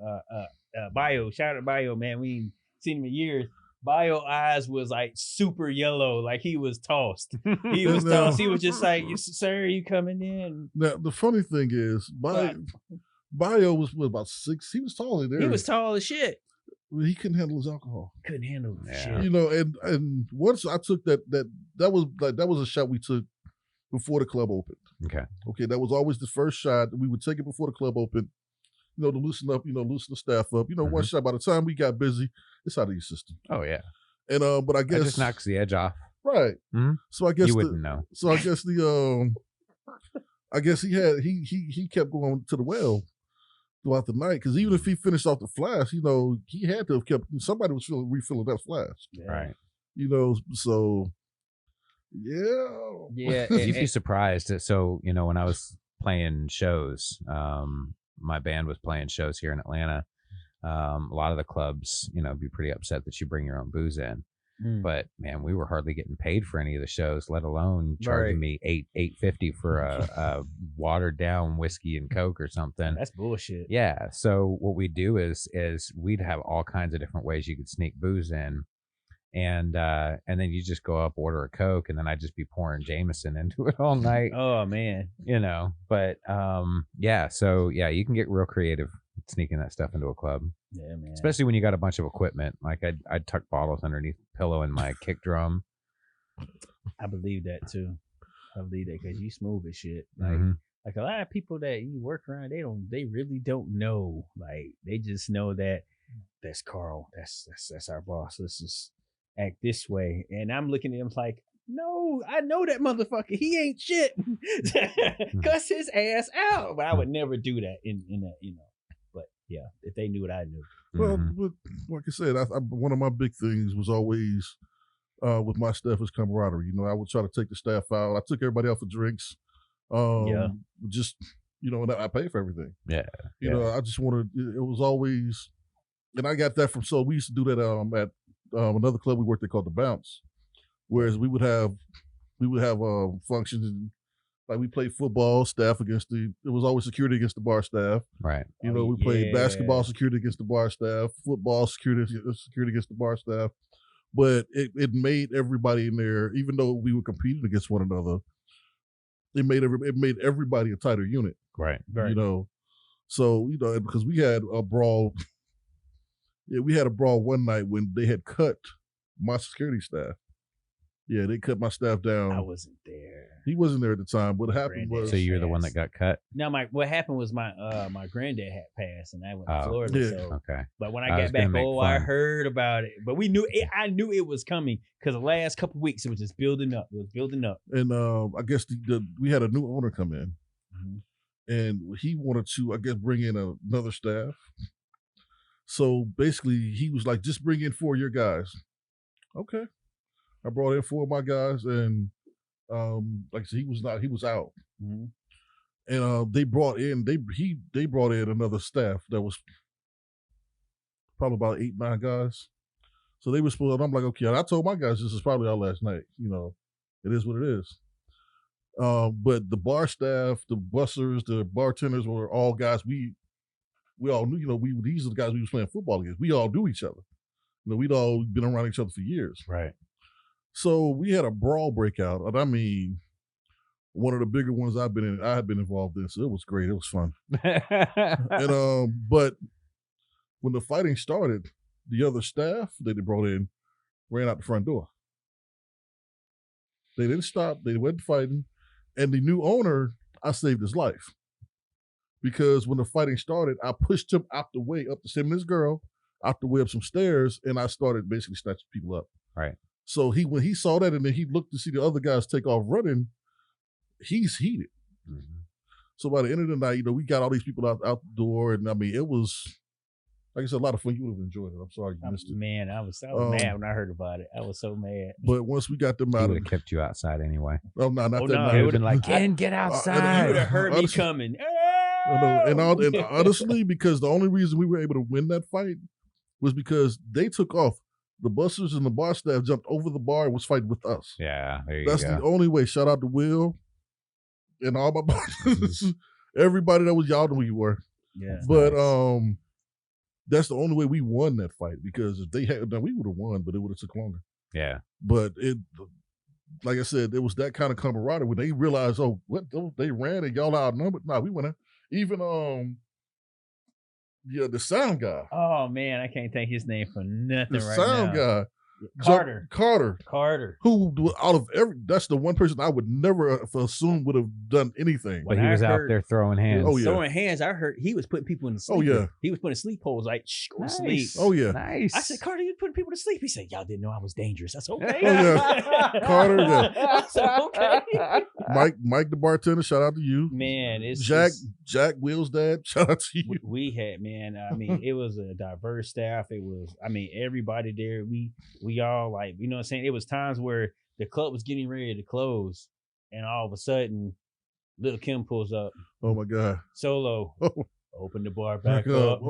Bio. Shout out to Bio, man. We ain't seen him in years. Bio eyes was like super yellow, like he was tossed. He was tossed. He was just like, sir, you coming in? Now the funny thing is, Bio was about 6. He was tall. He was tall as shit. He couldn't handle his alcohol. Couldn't handle shit. You know, and once I took that was a shot we took before the club opened. Okay, that was always the first shot. We would take it before the club opened, you know, to loosen up, you know, loosen the staff up. You know, one shot. By the time we got busy, it's out of your system. Oh yeah. And but I guess it just knocks the edge off. Right. Mm-hmm. So I guess you wouldn't know. So I guess the I guess he kept going to the well throughout the night because even if he finished off the flask, he had to have kept. Somebody was refilling that flask, Right? So yeah. You'd be surprised. So when I was playing shows, my band was playing shows here in Atlanta. A lot of the clubs, be pretty upset that you bring your own booze in. But man, we were hardly getting paid for any of the shows, let alone charging me $8.50 for a watered down whiskey and Coke or something. That's bullshit. Yeah. So what we do is we'd have all kinds of different ways you could sneak booze in, and then you just go up, order a Coke, and then I'd just be pouring Jameson into it all night. Oh man. But yeah. So yeah, you can get real creative sneaking that stuff into a club. Yeah, man. Especially when you got a bunch of equipment. Like I'd tuck bottles underneath the pillow in my kick drum. I believe that too. I believe that because you smooth as shit. Like a lot of people that you work around, they really don't know. Like they just know that's Karl. That's our boss. Let's just act this way. And I'm looking at him like, no, I know that motherfucker. He ain't shit. Cuss his ass out. But I would never do that in that, But yeah, if they knew what I knew. Well, but like I said, one of my big things was always with my staff is camaraderie. I would try to take the staff out. I took everybody out for drinks. Just and I pay for everything. Yeah. I just wanted. It was always, and I got that from. So we used to do that at another club we worked at called the Bounce, whereas we would have functions and. Like we played football, staff against it was always security against the bar staff. Right. We played basketball, security against the bar staff, football, security against the bar staff. But it made everybody in there, even though we were competing against one another, it made everybody a tighter unit. Right. So, because we had a brawl. Yeah, we had a brawl one night when they had cut my security staff. Yeah, they cut my staff down. I wasn't there. He wasn't there at the time. What happened was... So you're the one that got cut? No, what happened was my granddad had passed, and I went to Florida. Yeah. So, okay. But when I got back, I heard about it. But I knew it was coming because the last couple of weeks it was just building up. It was building up. And I guess we had a new owner come in, and he wanted to, I guess, bring in another staff. So basically, he was like, "Just bring in 4 of your guys." Okay. I brought in 4 of my guys, and like I said, he was out, and they brought in another staff that was probably about 8, 9 guys. So they were supposed. I'm like, okay. And I told my guys this is probably our last night. It is what it is. But the bar staff, the bussers, the bartenders were all guys we all knew. These are the guys we was playing football against. We all knew each other. We'd all been around each other for years. Right. So we had a brawl breakout, and I mean, one of the bigger ones I had been involved in. So it was great. It was fun. And but when the fighting started, the other staff that they brought in ran out the front door. They didn't stop. They went fighting, and the new owner, I saved his life because when the fighting started, I pushed him out the way up him and this girl out the way up some stairs, and I started basically snatching people up. Right. So when he saw that, and then he looked to see the other guys take off running, he's heated. So by the end of the night, we got all these people out the door, and I mean, it was, like I said, a lot of fun. You would have enjoyed it. I'm sorry you missed it. Man, I was mad when I heard about it. I was so mad. But once we got them out, would have kept you outside anyway. Oh no, not that night. night. It would have been like, Ken, get outside. You would have heard me coming. And honestly, because the only reason we were able to win that fight was because they took off. The bussers and the bar staff jumped over the bar and was fighting with us. Yeah, there you That's go. the only way. Shout out to Will and all my bosses. Everybody that was, y'all knew who you were. Yeah. But that's the only way we won that fight, because if they had, we would have won, but it would have took longer. Yeah. But like I said, it was that kind of camaraderie when they realized, oh, what, they ran and y'all outnumbered. Nah, we went in. Even the sound guy. Oh man, I can't think his name for nothing the right sound now. guy. Carter. Who out of that's the one person I would never assume would have done anything. But he was out there throwing hands. Oh yeah, throwing hands. I heard he was putting people in the sleep. Oh yeah, he was putting sleep holes like go to sleep. Oh yeah, nice. I said, Carter, you putting people to sleep. He said, y'all didn't know I was dangerous. I said, okay. Oh yeah, Carter. Yeah. I said, okay. Mike the bartender. Shout out to you, man. It's Jack Will's dad. Shout out to you. We had, man. I mean, it was a diverse staff. It was, I mean, everybody there. We all like, you know what I'm saying. It was times where the club was getting ready to close, and all of a sudden, Lil' Kim pulls up. Oh my God! Solo. Open the bar back up.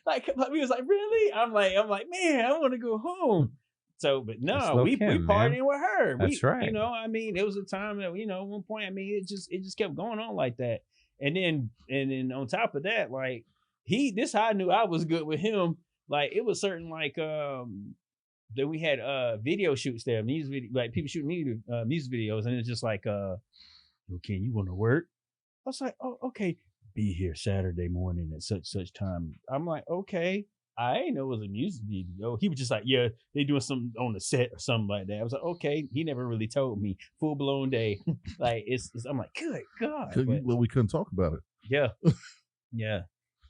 Like we was like, really? I'm like, man, I want to go home. So, but no, we partying with her. That's right. You know, I mean, it was a time that, you know, at one point, I mean, it just kept going on like that. And then on top of that, like this how I knew I was good with him. Like it was certain like that we had video shoots there, like people shooting music videos, and it's just like okay, you want to work? I was like, oh, okay, be here Saturday morning at such time. I'm like, okay. I ain't know it was a music video. He was just like, yeah, they doing something on the set or something like that. I was like, okay. He never really told me. Full blown day. Like it's I'm like, good God. Well, we couldn't talk about it. Yeah. Yeah.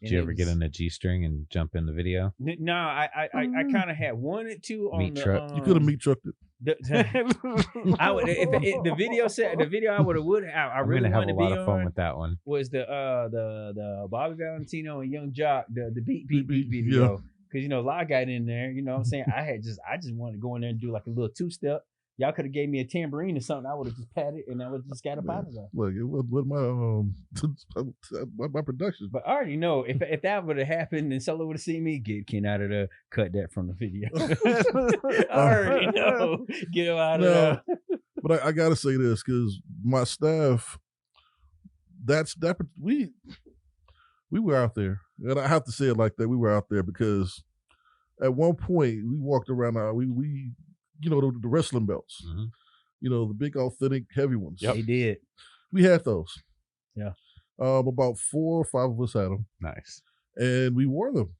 Did you ever get in a G-string and jump in the video? No, I kind of had wanted to on meat truck. You could have meat trucked it. I would if the video I would have I really wanted to be on. I'm gonna have a lot of fun with that one. Was the Bobby Valentino and Young Jock the beat video, because you know La got in there, you know what I'm saying. I just wanted to go in there and do like a little 2-step. Y'all could have gave me a tambourine or something. I would have just patted and I would have just got up out of there. Look, it was my production. But I already know if that would have happened and Solo would have seen me, get Ken out of there, cut that from the video. I already know. Get him out of there. But I gotta say this, because my staff, we were out there. And I have to say it like that. We were out there because at one point we walked around we you know, the wrestling belts, you know, the big, authentic, heavy ones. Yep. They did. We had those. Yeah. About 4 or 5 of us had them. Nice. And we wore them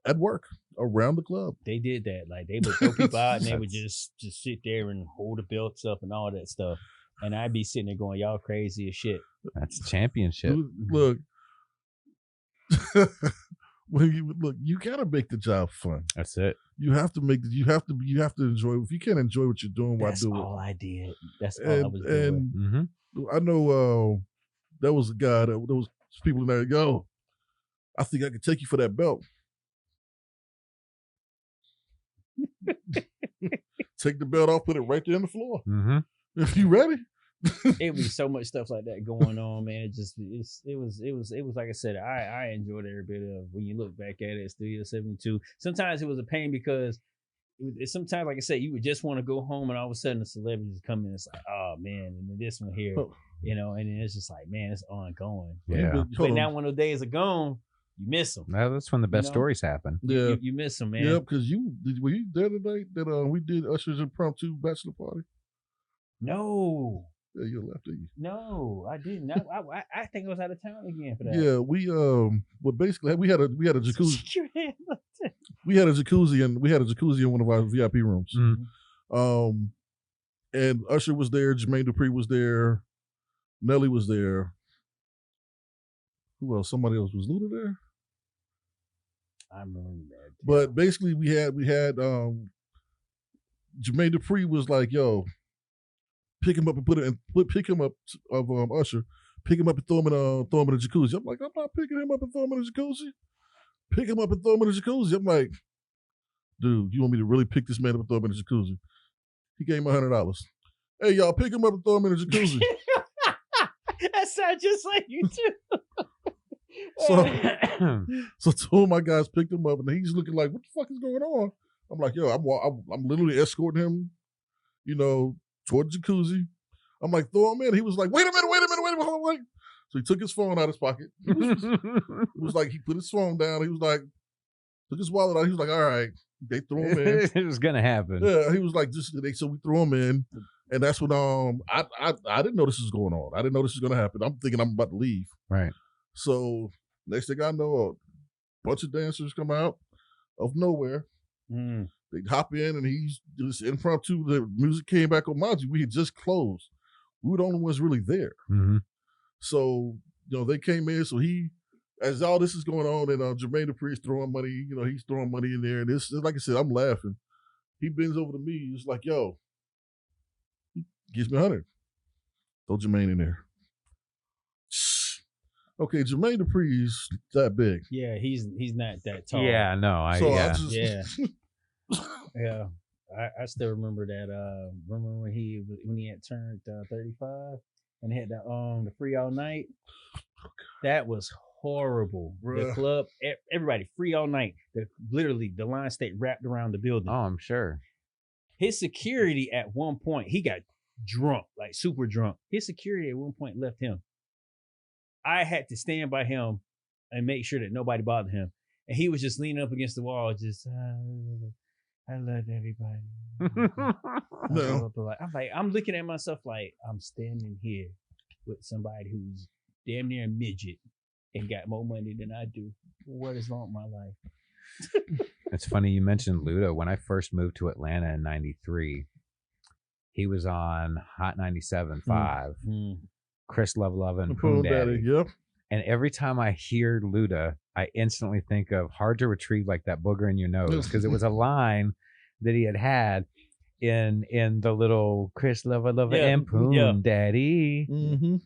at work around the club. They did that. Like they would throw people out and they would just sit there and hold the belts up and all that stuff. And I'd be sitting there going, y'all crazy as shit. That's championship. Look. You gotta make the job fun. That's it. You have to you have to enjoy. If you can't enjoy what you're doing, why do it? That's all I did. That's all I was doing. And I know there was a guy there was people in there. Yo, I think I could take you for that belt. Take the belt off, put it right there on the floor. If you ready. It was so much stuff like that going on, man. It was like I said, I enjoyed every bit of when you look back at it. Studio 72. Sometimes it was a pain because sometimes, like I said, you would just want to go home and all of a sudden the celebrities come in. It's like, oh man, and then this one here, you know, and then it's just like, man, it's ongoing. Yeah. But now when those days are gone, you miss them. No, that's when the best stories happen. Yeah, you miss them, man. Yeah, because were you there today that we did Usher's impromptu bachelor party? No. Yeah, you left, didn't you? No, I didn't. I think I was out of town again for that. Yeah, well, basically we had a jacuzzi. We had a jacuzzi in one of our VIP rooms. And Usher was there, Jermaine Dupri was there, Nelly was there. Who else? Somebody else. Was Luda there? I remember that. But basically we had Jermaine Dupri was like, yo, pick him up and pick him up of Usher, pick him up and throw him in a jacuzzi. I'm like, I'm not picking him up and throw him in a jacuzzi. Pick him up and throw him in a jacuzzi. I'm like, dude, you want me to really pick this man up and throw him in a jacuzzi? He gave me $100. Hey, y'all, pick him up and throw him in a jacuzzi. That sounds just like you too. So two of my guys picked him up, and he's looking like, what the fuck is going on? I'm like, yo, I'm literally escorting him, you know, toward the jacuzzi. I'm like, throw him in. He was like, wait a minute. Wait. So he took his phone out of his pocket. It was like he put his phone down. He was like, took his wallet out. He was like, all right. They threw him in. It was gonna happen. Yeah, he was like, so we threw him in. And that's when I didn't know this was going on. I didn't know this was gonna happen. I'm thinking I'm about to leave. Right. So next thing I know, a bunch of dancers come out of nowhere. They'd hop in and he's just impromptu. The music came back on Maji. We had just closed. We were the only ones really there. Mm-hmm. So, they came in. So as all this is going on, and Jermaine Dupri is throwing money, he's throwing money in there. And this, like I said, I'm laughing. He bends over to me. He's like, yo, he gives me 100. Throw Jermaine in there. Okay, Jermaine Dupri's that big. Yeah, he's not that tall. Yeah, no, Yeah. I still remember that. Remember when he had turned 35 and had the free all night. That was horrible. Bruh. The club, everybody free all night. Literally the line stayed wrapped around the building. Oh, I'm sure. His security at one point, he got drunk, like super drunk. His security at one point left him. I had to stand by him and make sure that nobody bothered him. And he was just leaning up against the wall, just, I love everybody. No. I'm looking at myself like I'm standing here with somebody who's damn near a midget and got more money than I do. What is wrong with my life? It's funny you mentioned Luda. When I first moved to Atlanta in '93, he was on Hot 97.5. Mm-hmm. Chris Love and Poon Daddy. Yep. And every time I hear Luda, I instantly think of Hard to Retrieve Like That Booger in Your Nose, because it was a line that he had in the little Chris Love and Poon Daddy. Mm-hmm.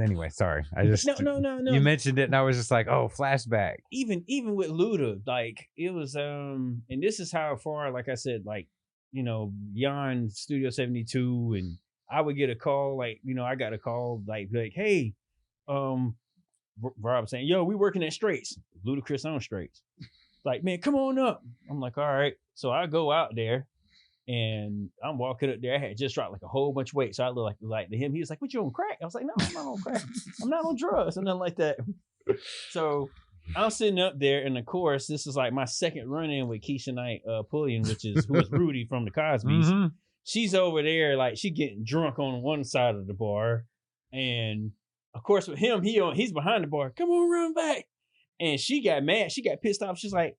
Anyway, sorry. I just no. You mentioned it and I was just like, oh, flashback. Even with Luda, like it was and this is how far, like I said, like, beyond Studio 72, and I would get a call, like, I got a call like, hey, Rob saying, yo, we working at Straits. Ludacris on Straits. Like, man, come on up. I'm like, all right. So I go out there and I'm walking up there. I had just dropped like a whole bunch of weight. So I look like to him. He was like, what, you on crack? I was like, no, I'm not on crack. I'm not on drugs and nothing like that. So I'm sitting up there, and of course, this is like my second run-in with Keisha Knight Pulliam, who is Rudy from the Cosbys. Mm-hmm. She's over there, like she getting drunk on one side of the bar, and of course with him, he's behind the bar. Come on, run back! And she got mad. She got pissed off. She's like,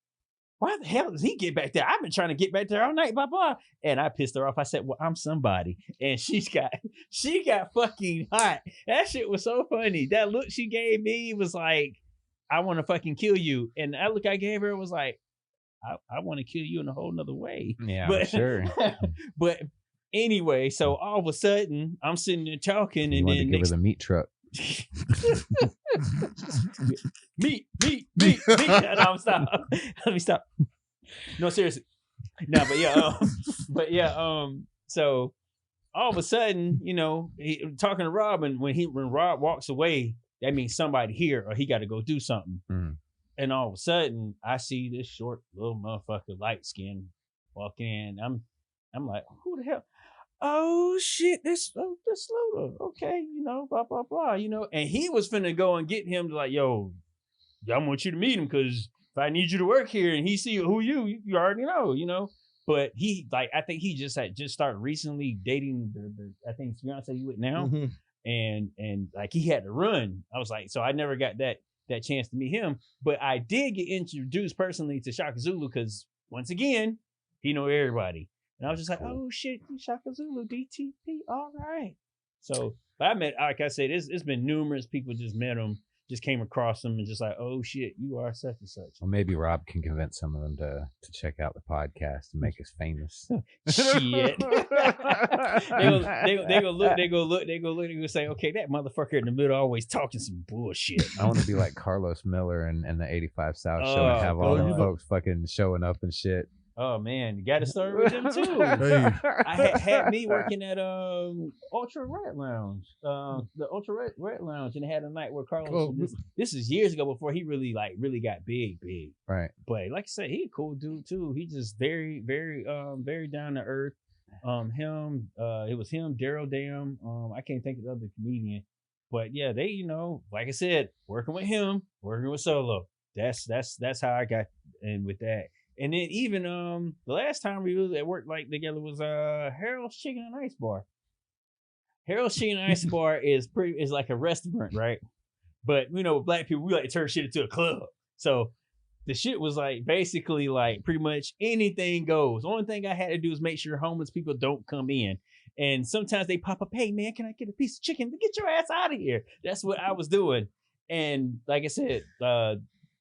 "Why the hell does he get back there? I've been trying to get back there all night, blah blah." And I pissed her off. I said, "Well, I'm somebody," and she got fucking hot. That shit was so funny. That look she gave me was like, I want to fucking kill you. And that look I gave her was like, I want to kill you in a whole nother way. Yeah, but, sure. But anyway, so all of a sudden I'm sitting there talking, you and wanted then to give her the meat truck. meat. No, stop. Let me stop. No, seriously. No, but yeah, so all of a sudden, talking to Rob, and when Rob walks away, that means somebody here or he got to go do something. Mm. And all of a sudden, I see this short little motherfucker, light skin, walking in. I'm like, who the hell? Oh shit, this Luda. Okay, blah blah blah. And he was finna go and get him to like, yo, I want you to meet him because if I need you to work here and he see who you already know. But he I think he just started recently dating the I think fiance you with now. Mm-hmm. And like he had to run. I was like, so I never got that chance to meet him, but I did get introduced personally to Shaka Zulu because once again, he know everybody. And I was just like, oh shit, Shaka Zulu, DTP, all right. So, but I met, like I said, it's been numerous people just met him, just came across him and just like, oh shit, you are such and such. Well, maybe Rob can convince some of them to check out the podcast and make us famous. Shit. they go look, say, okay, that motherfucker in the middle always talking some bullshit. I want to be like Carlos Miller and the 85 South show and have all the folks fucking showing up and shit. Oh man, you got to start with them too. Hey. I had me working at Ultra Red Lounge, the Ultra Red Lounge, and they had a night where Karl. This is years ago before he really got big. Right. But like I said, he a cool dude too. He just very down to earth. It was him, Daryl Dam. I can't think of the other comedian, but yeah, they like I said, working with him, working with Solo. That's how I got in with that. And then even the last time we really worked like together was Harold's Chicken and Ice Bar. Harold's Chicken and Ice Bar is like a restaurant, right? But black people, we like to turn shit into a club. So the shit was like basically like pretty much anything goes. Only thing I had to do is make sure homeless people don't come in. And sometimes they pop up, hey man, can I get a piece of chicken? Get your ass out of here. That's what I was doing. And like I said,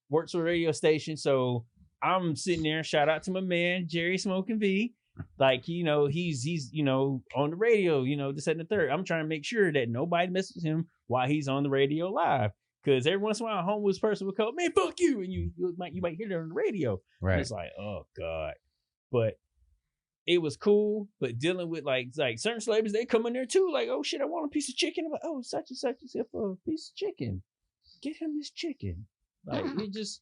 works for a radio station. So I'm sitting there, shout out to my man, Jerry Smoking V. Like, you know, he's you know, on the radio, you know, this and the third. I'm trying to make sure that nobody messes with him while he's on the radio live. Because every once in a while, a homeless person would call, man, fuck you. And you might hear it on the radio. Right. And it's like, oh God. But it was cool, but dealing with like certain celebrities, they come in there too, like, oh shit, I want a piece of chicken. I'm like, oh, such and such is here for a piece of chicken. Get him this chicken. Like it just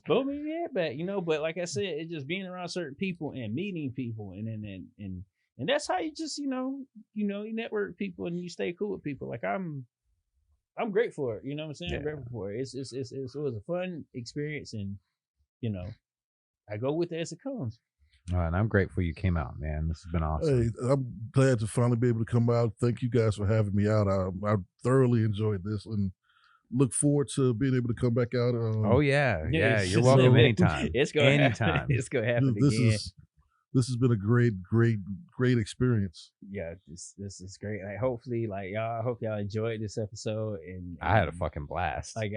blow me in the back, you know. But like I said, it's just being around certain people and meeting people, and that's how you just, you know, you network people and you stay cool with people. Like I'm grateful for it, you know what I'm saying? I'm grateful for it. It was a fun experience, and you know, I go with it as it comes. And I'm grateful you came out, man. This has been awesome. Hey, I'm glad to finally be able to come out. Thank you guys for having me out. I thoroughly enjoyed this and look forward to being able to come back out. Oh yeah. You're welcome anytime. It's gonna anytime. Happen. It's gonna happen again. This has been a great experience. Yeah, this is great. Like hopefully, like y'all, I hope y'all enjoyed this episode. And I had a fucking blast. Like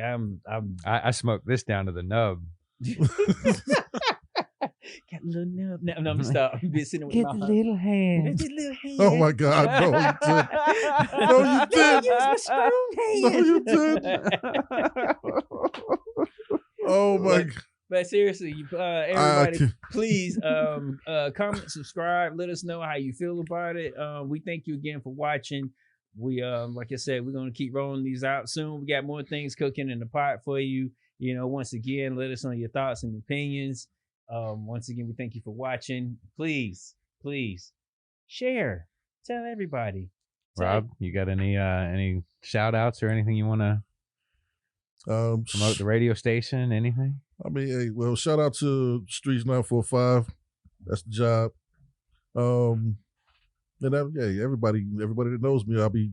I smoked this down to the nub. Got a little nub. No, I'm gonna stop. I'm sitting with Get my the little hand. Get the little hand. Oh my God! No, you did. No, you did. No, you did. Oh my God. But seriously, everybody, please comment, subscribe, let us know how you feel about it. We thank you again for watching. We like I said, we're gonna keep rolling these out soon. We got more things cooking in the pot for you. You know, once again, let us know your thoughts and opinions. Once again, we thank you for watching. Please share, tell everybody. Rob, you got any shout outs or anything you want to promote the radio station? Anything? I mean, hey, well, shout out to Streets 945. That's the job. And everybody that knows me, I'll be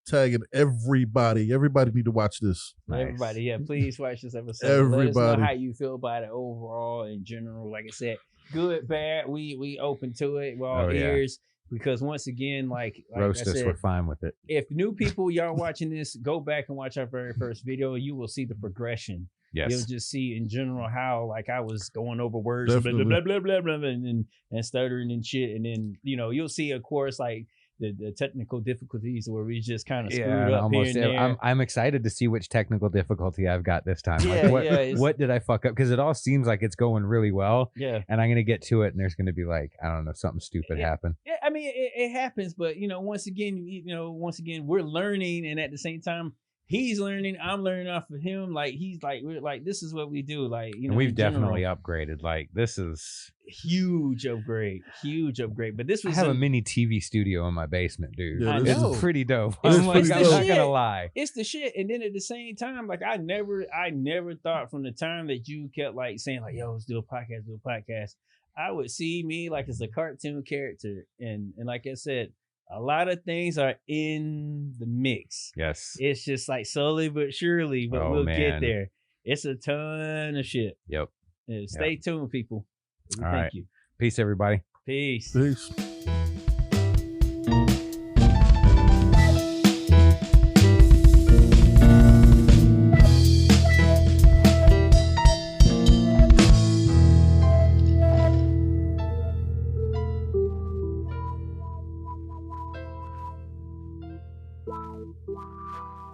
tagging everybody. Everybody need to watch this. Nice. Everybody, yeah, please watch this episode. Everybody. Let us know how you feel about it overall in general. Like I said, good, bad, we open to it. We're all ears. Because once again, like roast I us, said, we're fine with it. If new people, y'all watching this, go back and watch our very first video. You will see the progression. Yes. You'll just see in general how like I was going over words, blah, blah, blah, blah, blah, blah, and stuttering and shit. And then, you know, you'll see, of course, like the technical difficulties where we just kind of screwed up here and there. I'm excited to see which technical difficulty I've got this time. Yeah, like what did I fuck up? Because it all seems like it's going really well. Yeah. And I'm going to get to it and there's going to be like, I don't know, something stupid happen. Yeah, I mean, it happens. But, you know, once again, we're learning. And at the same time, he's learning. I'm learning off of him. Like we're like, this is what we do. Like, you know, and we've definitely upgraded. Like this is huge upgrade. But this was I have a mini TV studio in my basement, dude. Yeah, this is pretty dope. I'm not gonna lie. It's the shit. And then at the same time, like I never thought from the time that you kept like saying like, yo, let's do a podcast. I would see me like as a cartoon character. And like I said, a lot of things are in the mix. Yes. It's just like slowly but surely, but we'll get there. It's a ton of shit. Yep. Stay tuned, people. Thank you. Peace, everybody. Peace. Wow.